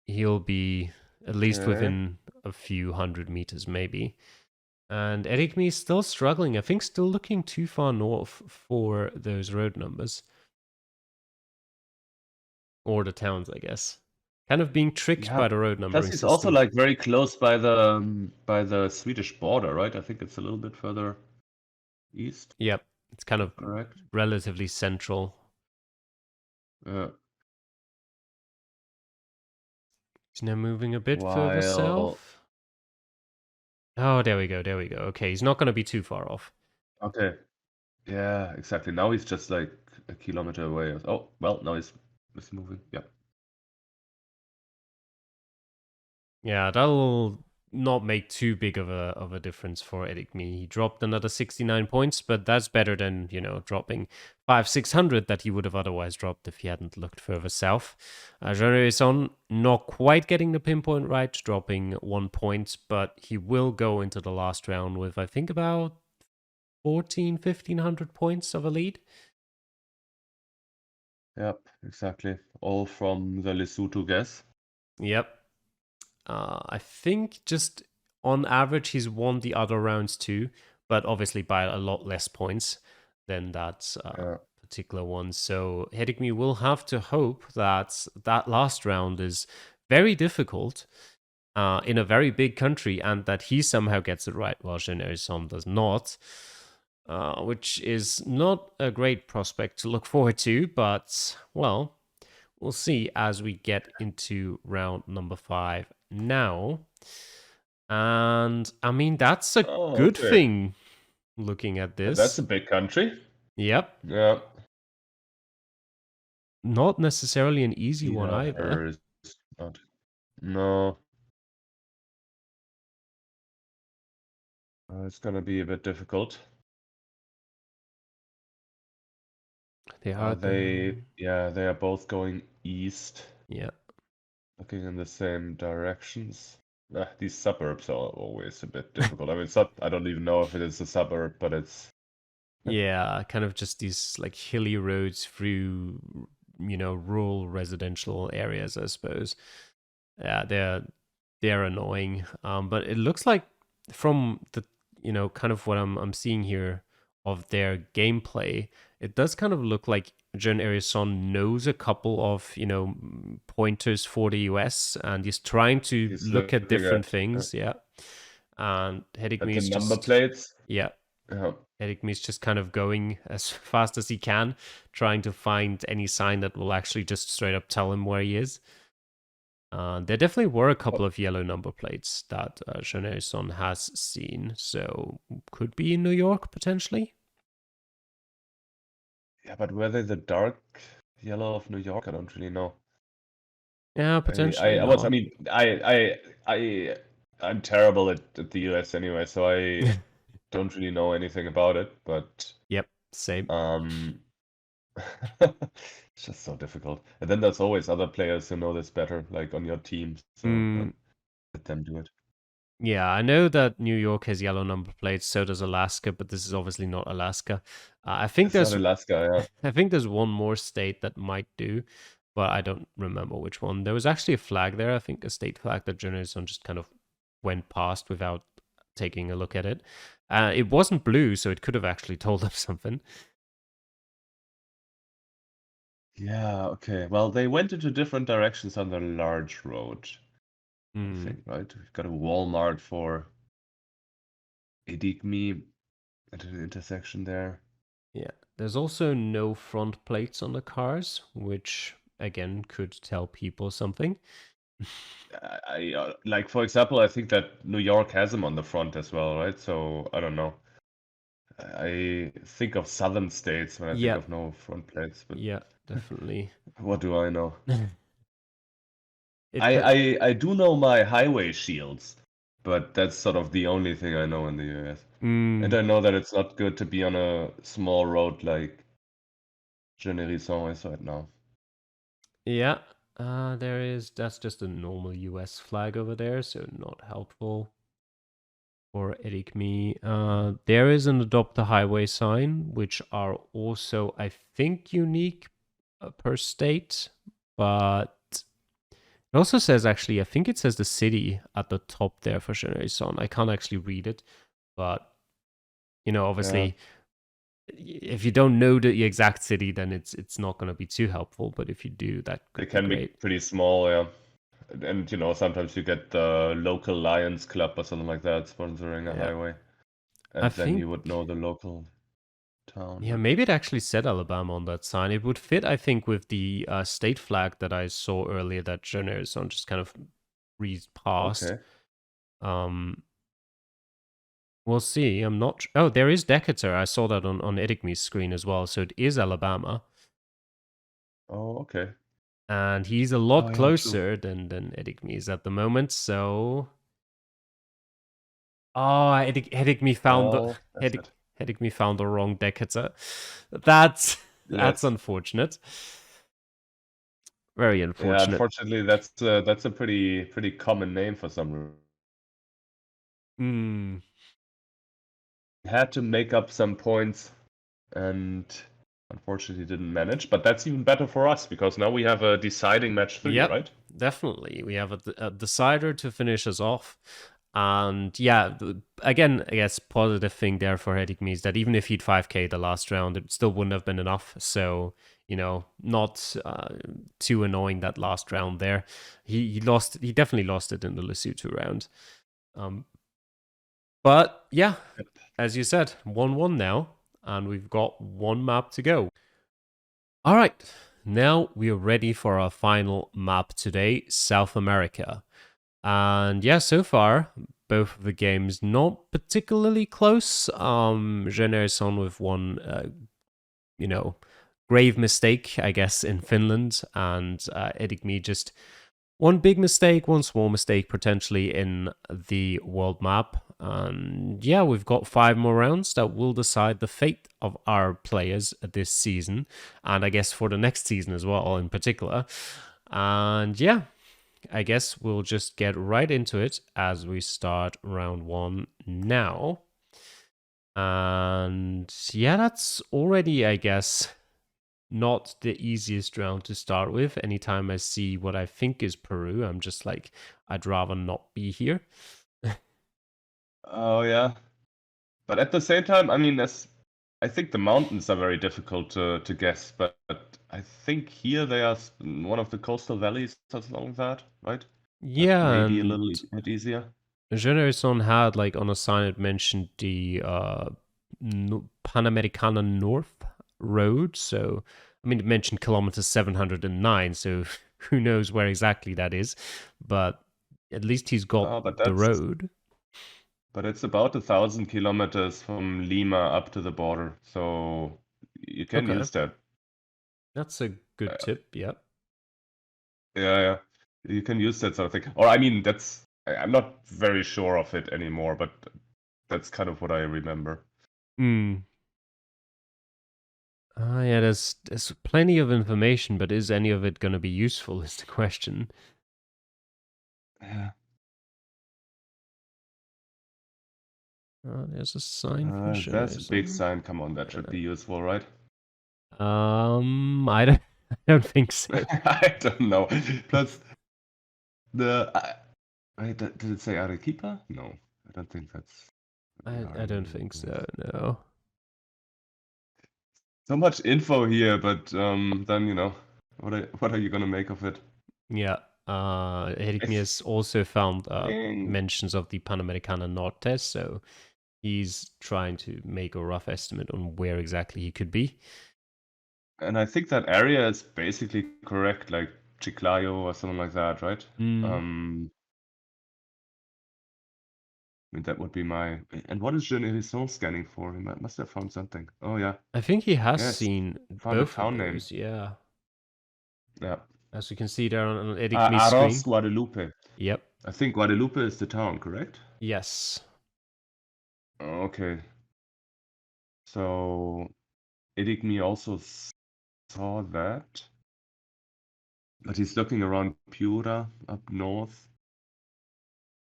He'll be at least within a few hundred meters, maybe. And Heddicmi is still struggling. I think still looking too far north for those road numbers. Or the towns, I guess. Kind of being tricked by the road numbering
system.
It's
also like very close by the Swedish border, right? I think it's a little bit further east.
Yep, it's kind of relatively central. He's now moving a bit further south. Oh, there we go. Okay, he's not going to be too far off.
Okay. Yeah, exactly. Now he's just like a kilometer away. Oh, well, now he's moving. Yeah.
Yeah, that'll not make too big of a difference for Heddicmi. He dropped another 69 points, but that's better than, dropping 600 that he would have otherwise dropped if he hadn't looked further south. Jeune Hérisson not quite getting the pinpoint right, dropping 1 point, but he will go into the last round with, I think, about 1,500 points of a lead.
Yep, exactly. All from the Lesotho guess.
Yep. I think just on average, he's won the other rounds too, but obviously by a lot less points than that
Yeah.
particular one. So Heddicmi will have to hope that that last round is very difficult in a very big country and that he somehow gets it right while Jeune Hérisson does not. Which is not a great prospect to look forward to, but well, we'll see as we get into round number 5 now. And I mean, that's a
Oh,
good
okay.
thing looking at
That's
this.
a big country.
Yep.
Yeah.
Not necessarily an easy one
Yeah,
either.
hers not. No, it's gonna be a bit difficult.
They are going.
Yeah, they are both going east,
Yeah.
looking in the same directions. These suburbs are always a bit difficult. I mean, it's not, I don't even know if it is a suburb, but it's,
Yeah. Kind of just these like hilly roads through, rural residential areas, I suppose. Yeah, they're annoying. But it looks like from the kind of what I'm seeing here of their gameplay, it does kind of look like Jeune Hérisson knows a couple of pointers for the US and he's trying to
he's
look at
looking
different
uh,
things. Yeah, and
at
Heddicmi
the
is
number
just
plates.
yeah.
Yeah.
Heddicmi is just kind of going as fast as he can, trying to find any sign that will actually just straight up tell him where he is. There definitely were a couple
Oh,
of yellow number plates that Jeune Hérisson has seen, so could be in New York potentially.
yeah, but were they the dark yellow of New York? I don't really know.
Yeah, potentially
I
not.
mean, I'm terrible at the US anyway, so I don't really know anything about it, but
Yep, same.
um, it's just so difficult. And then there's always other players who know this better, like on your team, so
Mm,
let them do it.
yeah, I know that New York has yellow number plates, so does Alaska, but this is obviously not Alaska. I think
It's not
there's
Alaska, yeah.
I think there's one more state that might do, but I don't remember which one. There was actually a flag there, I think a state flag that Jeune Hérisson just kind of went past without taking a look at it. It wasn't blue, so it could have actually told us something.
Yeah, okay. Well, they went into different directions on the large road, I
Hmm.
think, right? We've got a Walmart for Heddicmi at an intersection there.
Yeah. There's also no front plates on the cars, which again could tell people something.
Like for example, I think that New York has them on the front as well, right? So I don't know. I think of southern states when I think
Yeah,
of no front plates, but
yeah, definitely.
what do I know?
It could.
I do know my highway shields, but that's sort of the only thing I know in the US. And
Mm,
I know that it's not good to be on a small road like Jeune Hérisson is right now.
yeah. That's just a normal US flag over there, so not helpful for Heddicmi. There is an adopt the highway sign, which are also, I think, unique per state, but it also says actually, I think it says the city at the top there for Jeune Hérisson. I can't actually read it, but
Yeah,
obviously, if you don't know the exact city, then it's not going to be too helpful. But if you do, that
they
could be
can be
great.
pretty small, yeah. And sometimes you get the local Lions Club or something like that sponsoring a
Yeah,
highway,
I
and then
think.
you would know the local town.
Yeah,
But
maybe it actually said Alabama on that sign. It would fit, I think, with the state flag that I saw earlier that Jeune Hérisson just kind of breezed past.
okay,
Um, We'll see. I'm not. Oh, there is Decatur. I saw that on Heddicmi's screen as well. So it is Alabama,
Oh, okay.
and he's a
Oh,
lot
yeah, true.
closer than Heddicmi is at the moment. So, oh, Heddicmi found the
Oh, that's it.
Heddicmi found the wrong Decatur. That's
Yes.
unfortunate. Very
Yeah,
unfortunate.
unfortunately, that's a pretty common name for some reason.
Hmm.
Had to make up some points and unfortunately didn't manage, but that's even better for us because now we have a deciding match 3,
Yep,
right?
definitely. We have a decider to finish us off. And yeah, again, I guess positive thing there for Heddicmi is that even if he'd 5k the last round, it still wouldn't have been enough. So, not too annoying that last round there. He lost. He definitely lost it in the Lesotho round. Um, but yeah,
Yep.
as you said, 1-1 now, and we've got one map to go. All right, now we are ready for our final map today, South America. And yeah, so far, both of the games not particularly close. Jeune Hérisson with one, grave mistake, I guess, in Finland, and Heddicmi just one big mistake, one small mistake potentially in the world map. And yeah, we've got 5 more rounds that will decide the fate of our players this season, and I guess for the next season as well, in particular. And yeah, I guess we'll just get right into it as we start round 1 now. And yeah, that's already, I guess, not the easiest round to start with. Anytime I see what I think is Peru, I'm just like, I'd rather not be here.
Oh, yeah. But at the same time, I mean, I think the mountains are very difficult to guess, but I think here they are one of the coastal valleys, something like that, right? That
Yeah,
may be a
and
little bit easier.
Jeune Hérisson had like on a sign it mentioned the Panamericana North Road. So, I mean, it mentioned kilometer 709. So, who knows where exactly that is? But at least he's got
Oh, but
the
that's
road.
but it's about 1,000 kilometers from Lima up to the border, so you can
Okay,
use that.
that's a good
Uh,
tip. Yep.
yeah, yeah, you can use that sort of thing. Or I mean, I'm not very sure of it anymore, but that's kind of what I remember.
Hmm. Yeah, there's plenty of information, but is any of it going to be useful? Is the question.
Yeah.
There's a sign for
There's a big
Schöneisen.
sign. Come on, that should be useful, right?
I don't, I don't think so.
I don't know. Plus, did it say Arequipa? No, I don't think that's where we are
I don't
anyway.
think
Yes.
so. No.
So much info here, but then what are you gonna make of it?
Yeah.
I
Heddicmi has also found
think,
mentions of the Panamericana Norte, so he's trying to make a rough estimate on where exactly he could be.
and I think that area is basically correct, like Chiclayo or something like that, right?
Mm.
I mean, that would be my. And what is Jeune Hérisson scanning for? He must have found something. Oh yeah,
I think he has
yes,
seen
found a
both of
town name.
those. Yeah.
Yeah,
As you can see there on Heddicmi's
Aros,
screen.
Guadalupe.
Yep.
I think Guadalupe is the town, correct?
Yes.
Okay, so Heddicmi also saw that, but he's looking around Piura up north.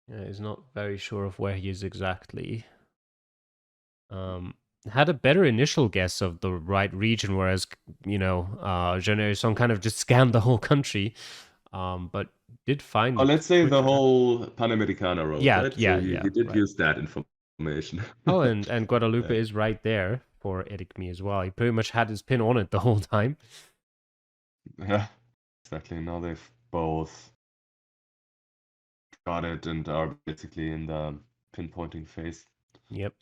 Yeah, he's not very sure of where he is exactly. Um, had a better initial guess of the right region, whereas Jeune Hérisson kind of just scanned the whole country, but did find
Oh,
it
let's say the
quicker.
whole Panamericana road,
Yeah,
right? So
yeah,
he
yeah,
did
right.
use that information.
Oh, and Guadalupe
Yeah.
is right there for Heddicmi as well. He pretty much had his pin on it the whole time.
Yeah, exactly. Now they've both got it and are basically in the pinpointing phase.
Yep.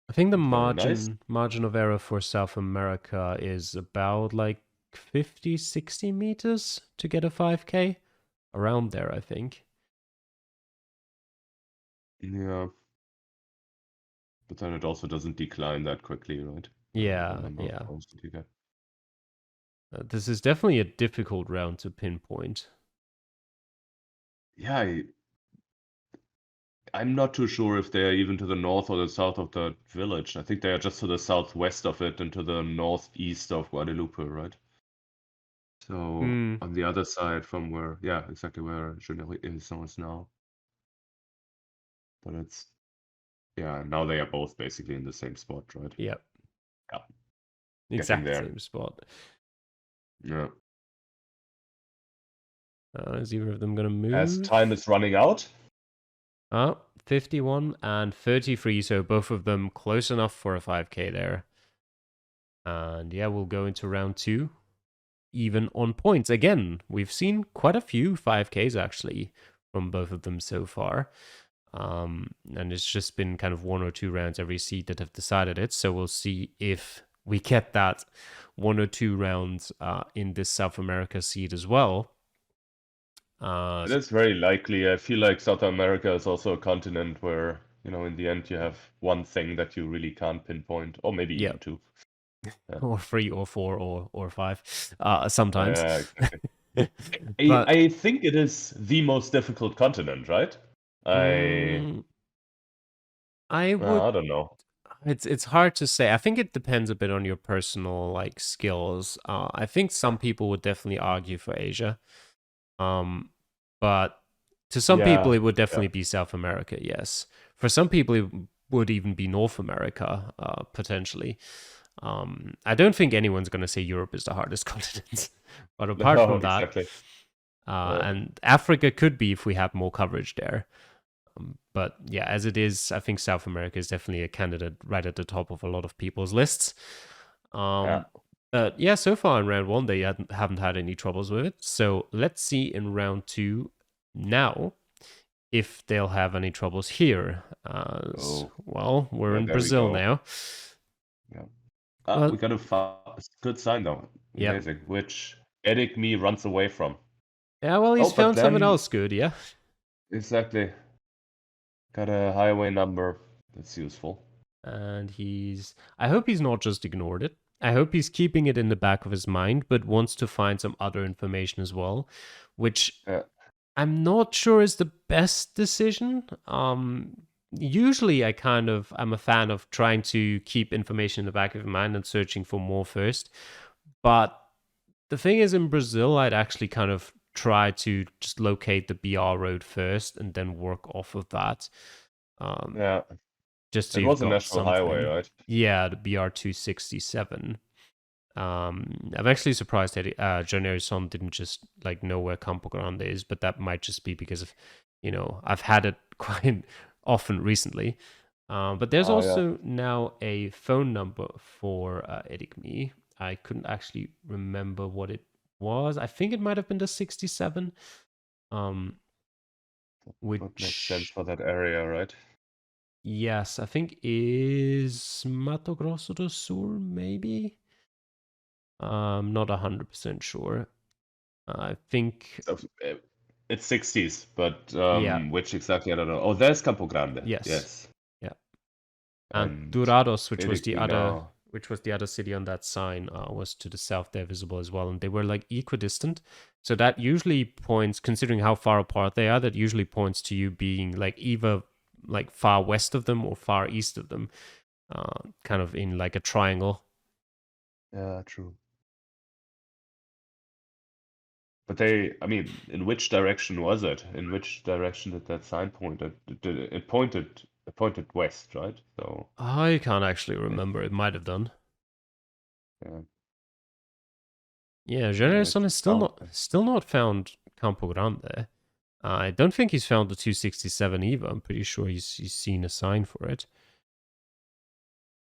I think the
Very nice.
margin of error for South America is about like 50, 60 meters to get a 5k. Around there, I think.
Yeah. But then it also doesn't decline that quickly, right? The
Yeah,
number of
yeah.
points that you get.
This is definitely a difficult round to pinpoint.
Yeah, I'm not too sure if they are even to the north or the south of the village. I think they are just to the southwest of it and to the northeast of Guadalupe, right? So
Hmm.
on the other side from where, yeah, exactly where Jeune Hérisson is now. But it's, yeah, now they are both basically in the same spot, right?
Yep.
Yeah, getting
Exact
there.
same spot.
Yeah.
Is either of them gonna
As time
move?
is running out.
Oh, 51 and 33, so both of them close enough for a 5k there. And yeah, we'll go into round 2. Even on points. Again, we've seen quite a few 5Ks actually from both of them so far. And it's just been kind of 1 or 2 rounds every seed that have decided it. So we'll see if we get that 1 or 2 rounds in this South America seed as well.
It is very likely. I feel like South America is also a continent where, in the end you have one thing that you really can't pinpoint, or maybe
Yeah,
even two. Yeah,
or 3 or 4 or 5 sometimes.
yeah, exactly. I,
But
I think it is the most difficult continent, right? I
mm, I would
I don't know.
it's hard to say. I think it depends a bit on your personal like skills. I think some people would definitely argue for Asia. But to some people
Yeah,
it would
yeah.
definitely be South America, yes. For some people it would even be North America, potentially. I don't think anyone's going to say Europe is the hardest continent. But apart
No,
from that,
exactly. Yeah,
and Africa could be if we have more coverage there. But yeah, as it is, I think South America is definitely a candidate right at the top of a lot of people's lists.
yeah.
But yeah, so far in round 1, they haven't had any troubles with it. So let's see in round 2 now if they'll have any troubles here.
Oh,
Well, we're
yeah,
in
there we
Brazil
go.
now.
Yeah. We
Well,
got a good sign though.
yep.
Amazing. Which Heddicmi runs away from.
Yeah, well,
Oh,
he's
but
found something
then
else good, yeah.
exactly. Got a highway number. That's useful.
And I hope he's not just ignored it. I hope he's keeping it in the back of his mind, but wants to find some other information as well, which
Yeah.
I'm not sure is the best decision. Usually I'm a fan of trying to keep information in the back of your mind and searching for more first. But the thing is, in Brazil, I'd actually kind of try to just locate the BR road first and then work off of that. Um,
Yeah.
just so
It
you've
was a
got
national highway,
something.
right?
Yeah, the BR 267. I'm actually surprised that Jeune Hérisson didn't just like know where Campo Grande is, but that might just be because of, I've had it quite often recently. But there's
Oh yeah.
also now a phone number for Heddicmi. I couldn't actually remember what it was. I think it might have been the 67, um,
Would make sense
which,
for that area, right?
yes, I think is Mato Grosso do Sul, maybe? I'm not 100% sure. I think,
So, it's 60s, but
yeah,
which exactly I don't know. Oh, there's Campo Grande.
yes,
Yes.
yeah. And
And
Dourados,
Heddicmi now.
which was the other city on that sign, was to the south there visible as well, and they were like equidistant. So that usually points, considering how far apart they are, that usually points to you being like either like far west of them or far east of them, kind of in like a triangle.
Yeah, true. But I mean, in which direction was it? In which direction did that sign point? It pointed west, right? So,
I can't actually
I,
remember. It might have done.
yeah,
Yeah,
no,
Generation
it's
is
south.
still not found Campo Grande. I don't think he's found the 267 either. I'm pretty sure he's seen a sign for it.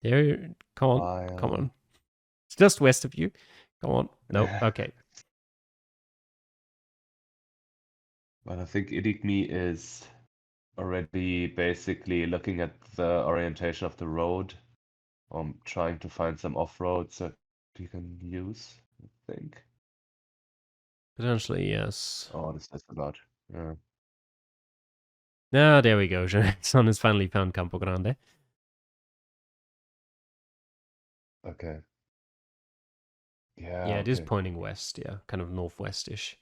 There, come
While,
on. It's just west of you. Come on. No, okay.
but I think Heddicmi is already basically looking at the orientation of the road, trying to find some off-roads that you can use, I think.
Potentially, yes.
Oh, this is a lot. Yeah.
Ah, there we go. Jeune Hérisson has finally found Campo Grande.
Okay. Yeah,
Yeah, it is
okay.
pointing west. Yeah, kind of northwest-ish.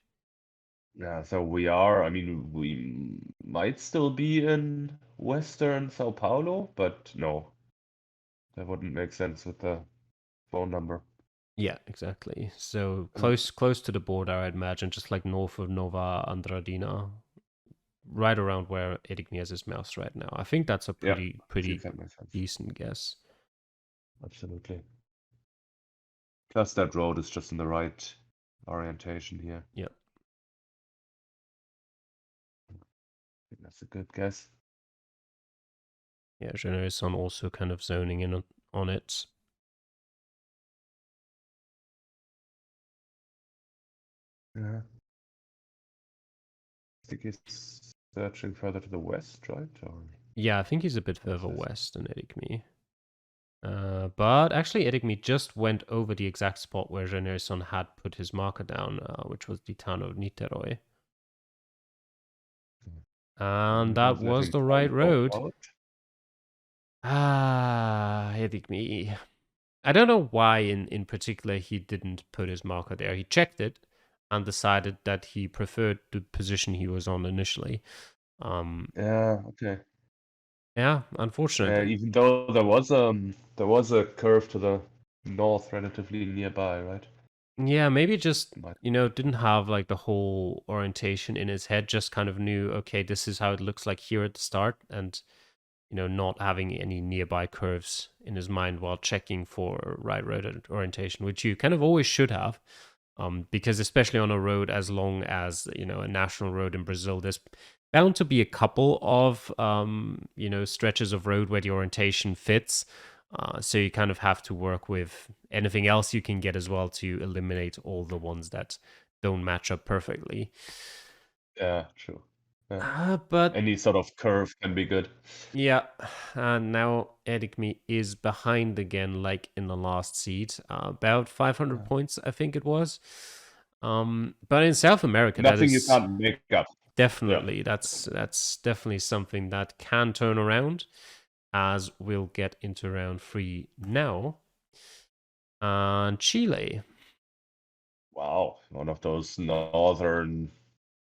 Yeah, so we are, I mean, we might still be in Western Sao Paulo, but no, that wouldn't make sense with the phone number.
Yeah, exactly. So
Yeah,
close to the border, I'd imagine, just like north of Nova Andradina, right around where Heddicmi has his mouse right now. I think that's a
yeah, I think
pretty
that makes sense.
decent guess.
Absolutely. Plus that road is just in the right orientation here.
Yeah.
I think that's a good guess.
Yeah, Jeune Hérisson also kind of zoning in on it.
Yeah. I think he's searching further to the west, right? Or
Yeah, I think he's a bit
what's
further
this?
west than Heddicmi. But actually, Heddicmi just went over the exact spot where Jeune Hérisson had put his marker down, which was the town of Niteroi. And
Maybe
that
he's
was
letting
the right
time go
road.
out.
Ah, Heddicmi. I don't know why in particular he didn't put his marker there. He checked it and decided that he preferred the position he was on initially.
Yeah, okay.
Yeah, unfortunately.
Even though there was a curve to the north relatively nearby, right?
Yeah, maybe just,
Might,
didn't have like the whole orientation in his head, just kind of knew, okay, this is how it looks like here at the start, and, not having any nearby curves in his mind while checking for right road orientation, which you kind of always should have. Because especially on a road as long as a national road in Brazil, there's bound to be a couple of stretches of road where the orientation fits. So you kind of have to work with anything else you can get as well to eliminate all the ones that don't match up perfectly.
yeah, true. Yeah.
But
Any sort of curve can be good.
yeah, and now Heddicmi is behind again, like in the last seed, about 500
Yeah.
points, I think it was. But in South America, that
Nothing you
is
can't make up. Yeah.
definitely that's definitely something that can turn around, as we'll get into round 3 now. And Chile,
Wow, one of those northern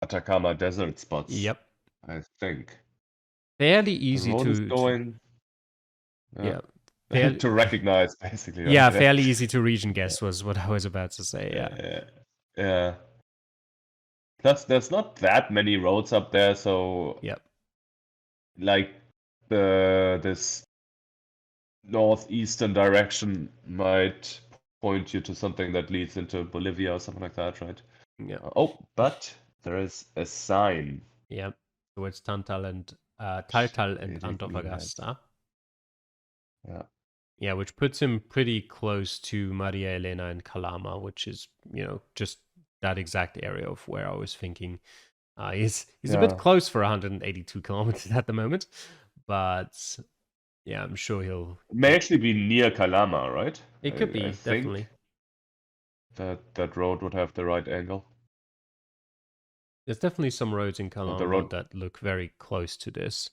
Atacama desert spots,
yep,
I think.
fairly
The
easy
road is
to
going, yeah,
yeah, fairly
to recognize basically, right?
yeah,
Yeah.
fairly easy to region guess was what I was about to say. Yeah,
Yeah. Yeah. Plus, there's not that many roads up there, so
yep,
like this northeastern direction might point you to something that leads into Bolivia or something like that, right?
yep,
Oh, but there is a sign
yep. So it's
which
Taltal and
Heddicmi has.
Antofagasta.
Yeah,
Yeah, which puts him pretty close to Maria Elena and Calama, which is, just that exact area of where I was thinking. He's a bit
yeah.
close for 182 kilometers at the moment, but yeah, I'm sure
It may actually be near Calama, right?
it could
I
be,
think
definitely.
that road would have the right angle.
There's definitely some roads in
Or the
Calama
road.
that look very close to this.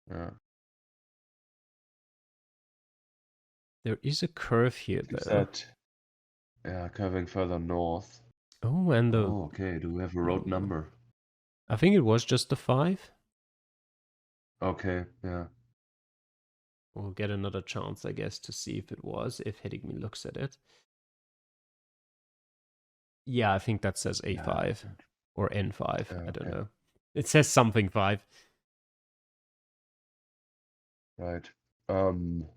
Yeah.
There is a curve here
Is
though.
that curving further north?
Oh, and the
Oh, okay. Do we have a road
oh,
number?
I think it was just the 5.
Okay, yeah.
We'll get another chance, I guess, to see if it was, if Heddicmi looks at it. Yeah, I think that says
Yeah.
A5 or N5. I don't
Okay.
know. It says something 5.
Right. Um,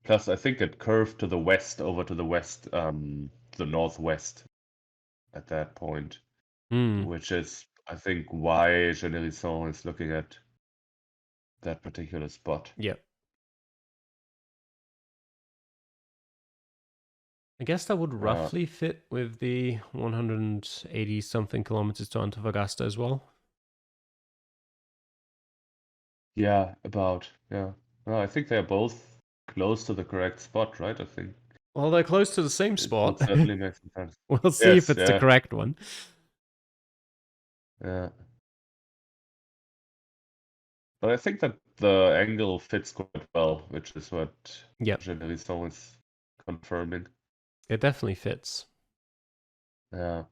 Plus I think it curved to the west, over to the west, the northwest at that point,
Hmm.
which is I think why Jeune Hérisson is looking at that particular spot.
Yeah. I guess that would
Uh,
roughly fit with the 180 something kilometers to Antofagasta as well.
yeah, about, yeah. No, I think they're both close to the correct spot, right? I think
Well, they're close to the same
it
spot.
would certainly make some sense.
We'll see if
Yes,
it's the
yeah,
correct one.
yeah. But I think that the angle fits quite well, which is what
Yep,
Jeune Hérisson is confirming.
it definitely fits.
Yeah,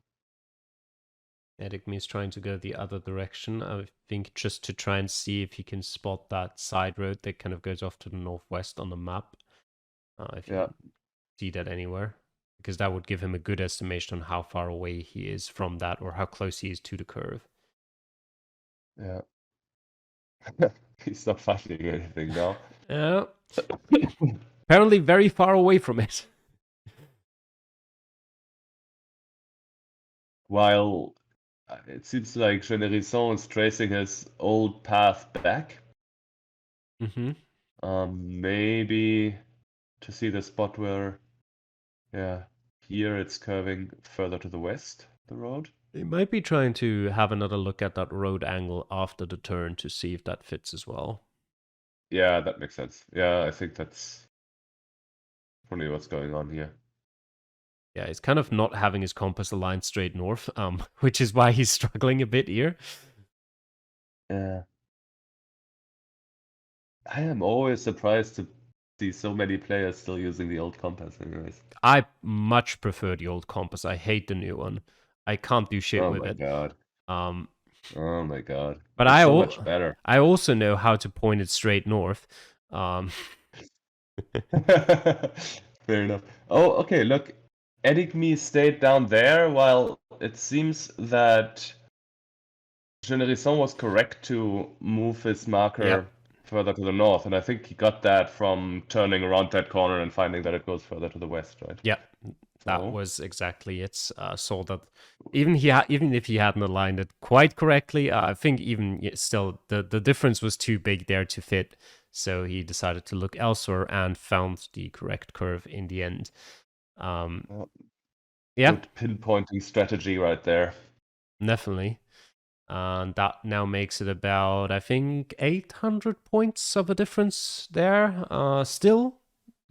Heddicmi is trying to go the other direction, I think, just to try and see if he can spot that side road that kind of goes off to the northwest on the map. If you
yeah,
can see that anywhere, because that would give him a good estimation on how far away he is from that or how close he is to the curve.
yeah. He's not finding anything now.
Uh, apparently very far away from it.
While it seems like Jeune Hérisson is tracing his old path back.
Mm-hmm.
Maybe to see the spot where, yeah, here it's curving further to the west, the road.
They might be trying to have another look at that road angle after the turn to see if that fits as well.
Yeah, that makes sense. Yeah, I think that's probably what's going on here.
Yeah, he's kind of not having his compass aligned straight north, which is why he's struggling a bit here.
Yeah. I am always surprised to see so many players still using the old compass anyways.
I much prefer the old compass. I hate the new one. I can't do shit
Oh
with
my
it.
god.
Um,
Oh my god.
but
It's so much better.
I also know how to point it straight north. Um,
Fair enough. Oh, okay, look. Heddicmi stayed down there while it seems that Jeune Hérisson was correct to move his marker
yep,
further to the north, and I think he got that from turning around that corner and finding that it goes further to the west, right?
yep. That
So,
was exactly it. So that even if he hadn't aligned it quite correctly, I think even still the difference was too big there to fit. So he decided to look elsewhere and found the correct curve in the end. Um,
uh,
yeah,
good pinpointing strategy right there.
definitely. And that now makes it about, I think, 800 points of a difference there. Still,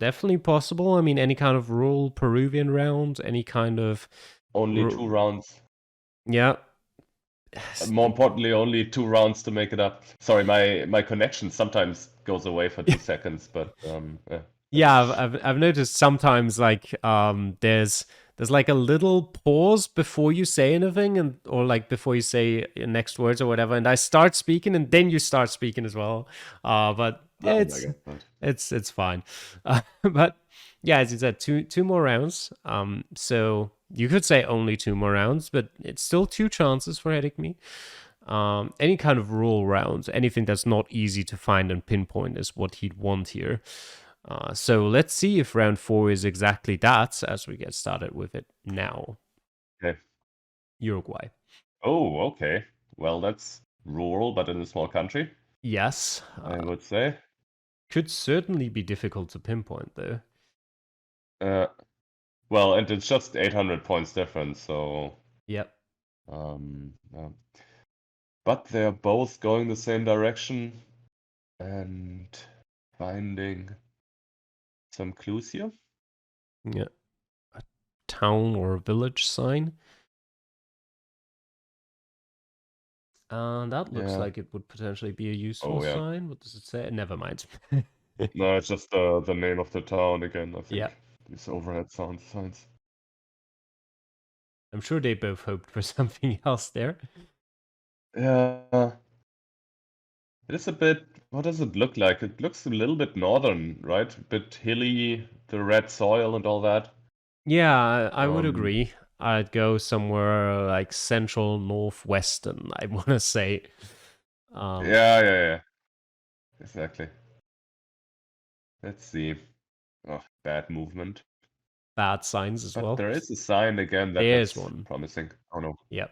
definitely possible. I mean, any kind of rural Peruvian round, any kind of.
Only 2 rounds.
Yeah.
More importantly, only 2 rounds to make it up. Sorry, my connection sometimes goes away for 2 seconds, but yeah.
Yeah, I've noticed sometimes like there's like a little pause before you say anything and or like before you say your next words or whatever, and I start speaking and then you start speaking as well. But yeah,
Oh my god.
it's fine. But yeah, as you said, two more rounds. So you could say only two more rounds, but it's still two chances for Heddicmi. Any kind of rule round, anything that's not easy to find and pinpoint is what he'd want here. So let's see if round four is exactly that as we get started with it now.
Okay.
Uruguay.
Oh, okay. Well, that's rural, but in a small country,
Yes.
I would say.
Could certainly be difficult to pinpoint, though.
Uh, well, and it's just 800 points difference, so
Yep.
yeah. But they're both going the same direction and finding some clues here.
Yeah. A town or village sign. That looks
Yeah.
like it would potentially be a useful
Oh yeah.
sign. What does it say? Never mind.
No, it's just the name of the town again, I
Yeah.
think. These overhead sound signs.
I'm sure they both hoped for something else there.
Yeah. It is a bit. What does it look like? It looks a little bit northern, right? A bit hilly, the red soil and all that.
Yeah, I would
Um,
agree. I'd go somewhere like central northwestern, I want to say. Um,
yeah. Exactly. Let's see. Oh, bad movement.
bad signs as
But
well.
there is a sign again that
There's
looks
one.
promising. Oh no.
Yep.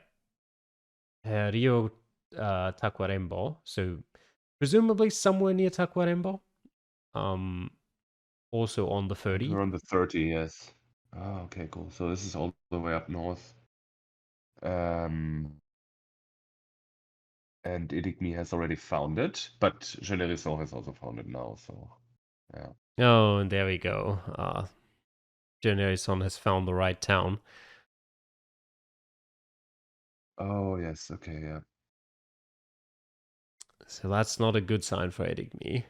Rio Tacuarembó. So presumably somewhere near Tacuarembó. Um, also on the 30.
We're on the 30, yes. Oh, okay, cool. So this is all the way up north. Um, and Heddicmi has already found it, but Jeune Hérisson has also found it now, so yeah.
Oh, and there we go. Jeune Hérisson has found the right town.
Oh yes, okay, yeah.
So that's not a good sign for Heddicmi.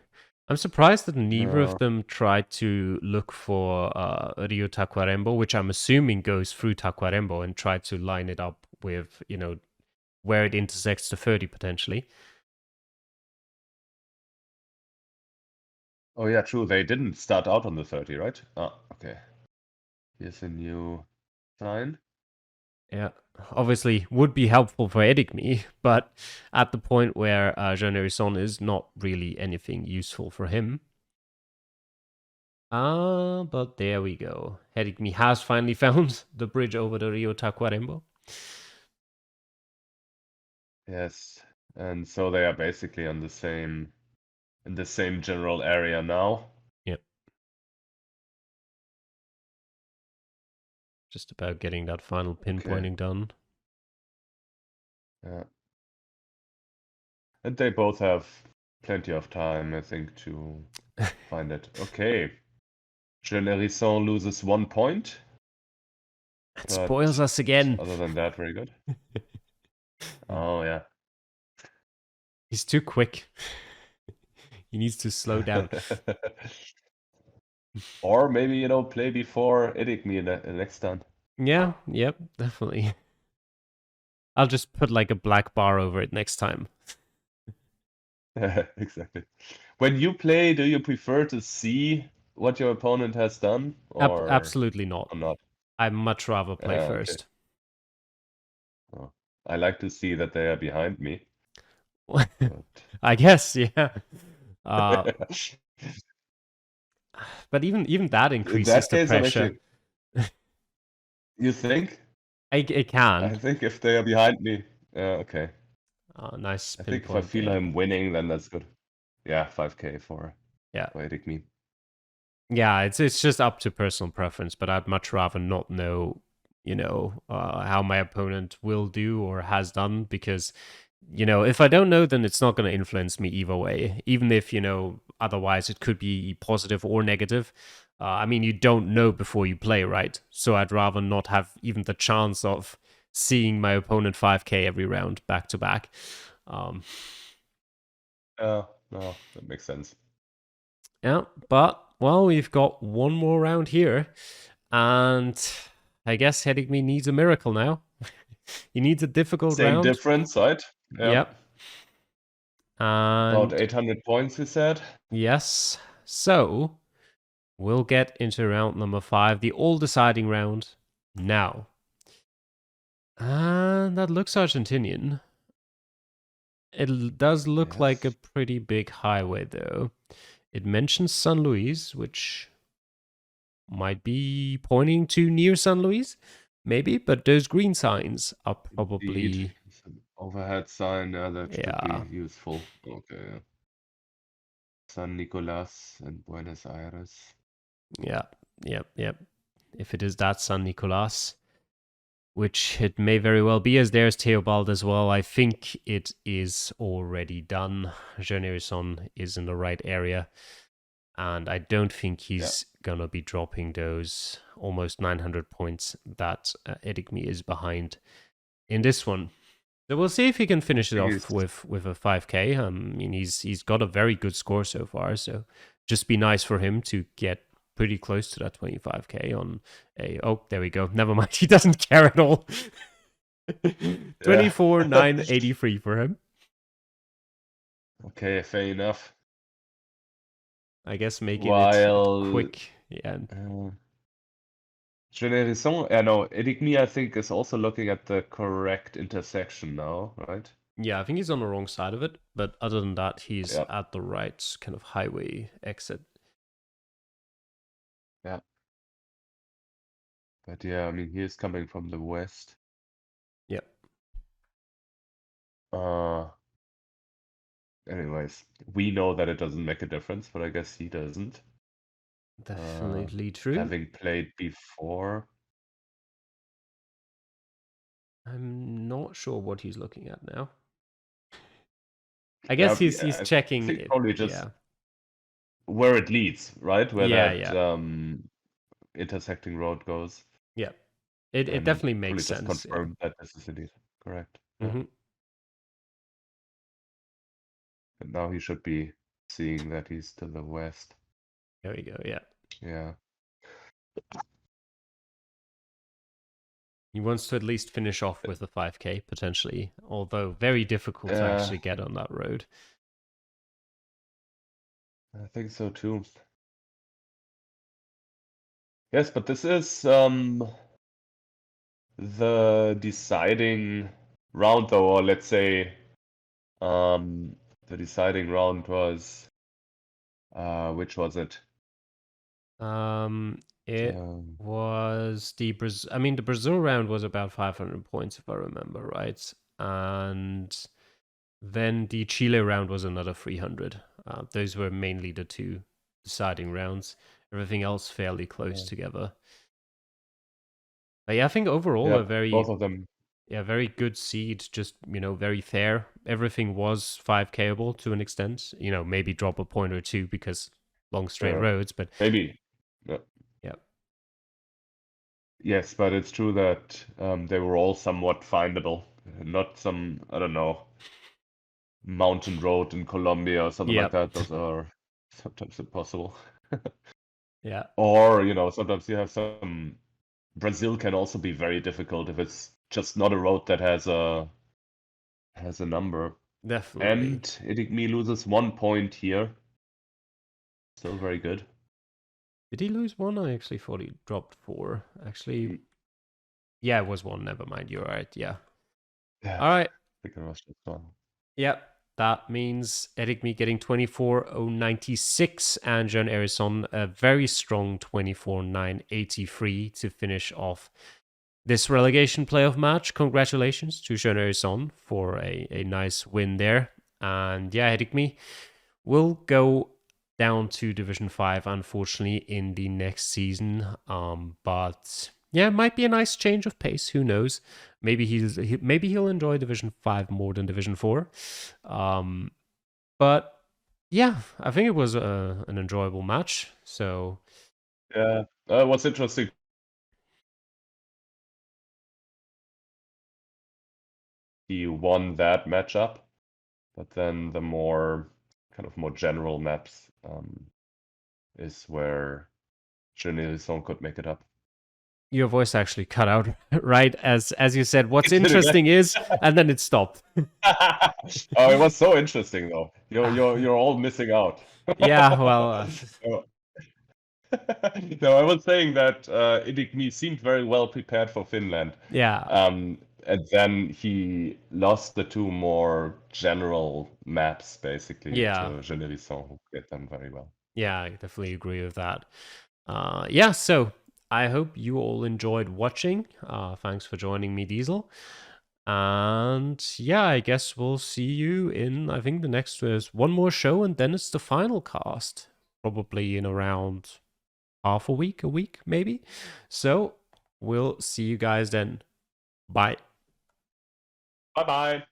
I'm surprised that neither of
No.
them tried to look for Rio Tacuarembó, which I'm assuming goes through Tacuarembó, and tried to line it up with, where it intersects the 30 potentially.
Oh yeah, true. They didn't start out on the 30, right? Ah, okay. Here's a new sign.
Yeah, obviously would be helpful for Heddicmi, but at the point where Jeune Hérisson is not really anything useful for him. But there we go. Heddicmi has finally found the bridge over the Rio Tacuarembó.
Yes. And so they are basically on the same in the same general area now.
Yep. Just about getting that final
Okay.
pinpointing done.
Yeah. And they both have plenty of time, I think, to find it. Okay. Jeune Hérisson loses 1 point,
It spoils
but
us again.
other than that, very good. Oh yeah.
He's too quick. He needs to slow down.
Or maybe, play before Heddicmi next time.
Yeah, yep, definitely. I'll just put like a black bar over it next time.
Exactly. When you play, do you prefer to see what your opponent has done or
Absolutely not.
not?
I'd much rather play
Okay.
first.
Oh, I like to see that they are behind me,
I guess, yeah.
but
But even that
in
increases
that
the
case, I'm
pressure.
actually. You think?
It can.
I think if they are behind me, okay.
Nice
I think if I
pinpoint
feel
there.
I'm winning, then that's good. Yeah, 5K
Yeah.
for Heddicmi.
Yeah, it's just up to personal preference, but I'd much rather not know, how my opponent will do or has done, because, if I don't know, then it's not going to influence me either way, even if, otherwise it could be positive or negative. I mean, you don't know before you play, right? So I'd rather not have even the chance of seeing my opponent 5K every round back to back.
No, that makes sense.
Yeah, but well, we've got one more round here, and I guess Heddicmi needs a miracle now. He needs a difficult
Same
round.
difference, right? Yeah.
Yep.
About
And
800 points, you said?
yes, so we'll get into round number 5, the all-deciding round now. And that looks Argentinian. It does look like a
Yes.
pretty big highway, though. It mentions San Luis, which might be pointing to near San Luis, maybe, but those green signs are
Indeed.
probably,
Some overhead sign, that could be
yeah,
useful. Okay. San Nicolas and Buenos Aires.
yeah, yep, yep. If it is that San Nicolas, which it may very well be, as there's Theobald as well, I think it is already done. Jeune Hérisson is in the right area, and I don't think
Yeah.
he's gonna be dropping those almost 900 points that Heddicmi is behind in this one. So we'll see if he can finish it
I think
off with a 5K. I mean, he's got a very good score so far. So just be nice for him to get pretty close to that 25K on a. Oh, there we go. Never mind. He doesn't care at all.
Yeah.
24,983 for him.
Okay, fair enough.
I guess making it
While
quick. Yeah.
Jeune Hérisson, yeah, no, Heddicmi, I think, is also looking at the correct intersection now, right?
Yeah, I think he's on the wrong side of it. But other than that, he's
Yeah,
at the right kind of highway exit.
yeah. But yeah, I mean, he is coming from the west.
Yep.
Uh, Anyways, we know that it doesn't make a difference, but I guess he doesn't.
Definitely true.
Having played before.
I'm not sure what he's looking at now. I guess
Yeah,
he's
I
checking
think
it.
probably just
Yeah.
where it leads, right? Where
Yeah,
that
yeah.
intersecting road goes,
Yeah. It
and
definitely
probably
makes
just
sense. Yeah.
confirm that this is indeed correct. Yeah.
Hmm.
Now he should be seeing that he's to the west.
There we go. Yeah.
Yeah.
He wants to at least finish off with a 5K potentially, although very difficult to actually get on that road.
I think so too. Yes, but this is the deciding round though, or let's say the deciding round was which was it?
It was the Brazil. I mean, the Brazil round was about 500 points if I remember right, and then the Chile round was another 300. Those were mainly the two deciding rounds. Everything else fairly close together. But yeah, I think overall a very
both of them.
Yeah, very good seed. Just very fair. Everything was 5Kable to an extent. Maybe drop a point or two because long straight roads, but
maybe.
Yeah.
Yes, but it's true that they were all somewhat findable. Not some, I don't know, mountain road in Colombia or something like that. Those are sometimes impossible.
Yeah.
Or, sometimes you have some. Brazil can also be very difficult if it's just not a road that has a number.
Definitely.
And Heddicmi loses 1 point here. Still very good.
Did he lose one? I actually thought he dropped 4. Actually, yeah, it was 1. Never mind. You're right. Yeah. All right.
I think it was just 1.
Yep. That means Heddicmi getting 24,096 and Jeune Hérisson a very strong 24,983 to finish off this relegation playoff match. Congratulations to Jeune Hérisson for a nice win there. And yeah, Heddicmi will go down to Division 5, unfortunately, in the next season. But yeah, it might be a nice change of pace. Who knows? Maybe he'll enjoy Division 5 more than Division 4. But yeah, I think it was an enjoyable match. So
yeah, what's interesting. He won that matchup, but then the more general maps is where Jeune Hérisson could make it up.
Your voice actually cut out right as you said. What's interesting is, and then it stopped.
Oh, it was so interesting though. You're all missing out.
Yeah, well.
No, I was saying that Heddicmi seemed very well prepared for Finland.
Yeah.
And then he lost the 2 more general maps basically to Jeune Hérisson, who played them very well.
Yeah, I definitely agree with that. Yeah, so I hope you all enjoyed watching. Thanks for joining me, Diesel. And yeah, I guess we'll see you in, I think the next is one more show, and then it's the final cast, probably in around half a week, maybe. So we'll see you guys then. Bye.
Bye-bye.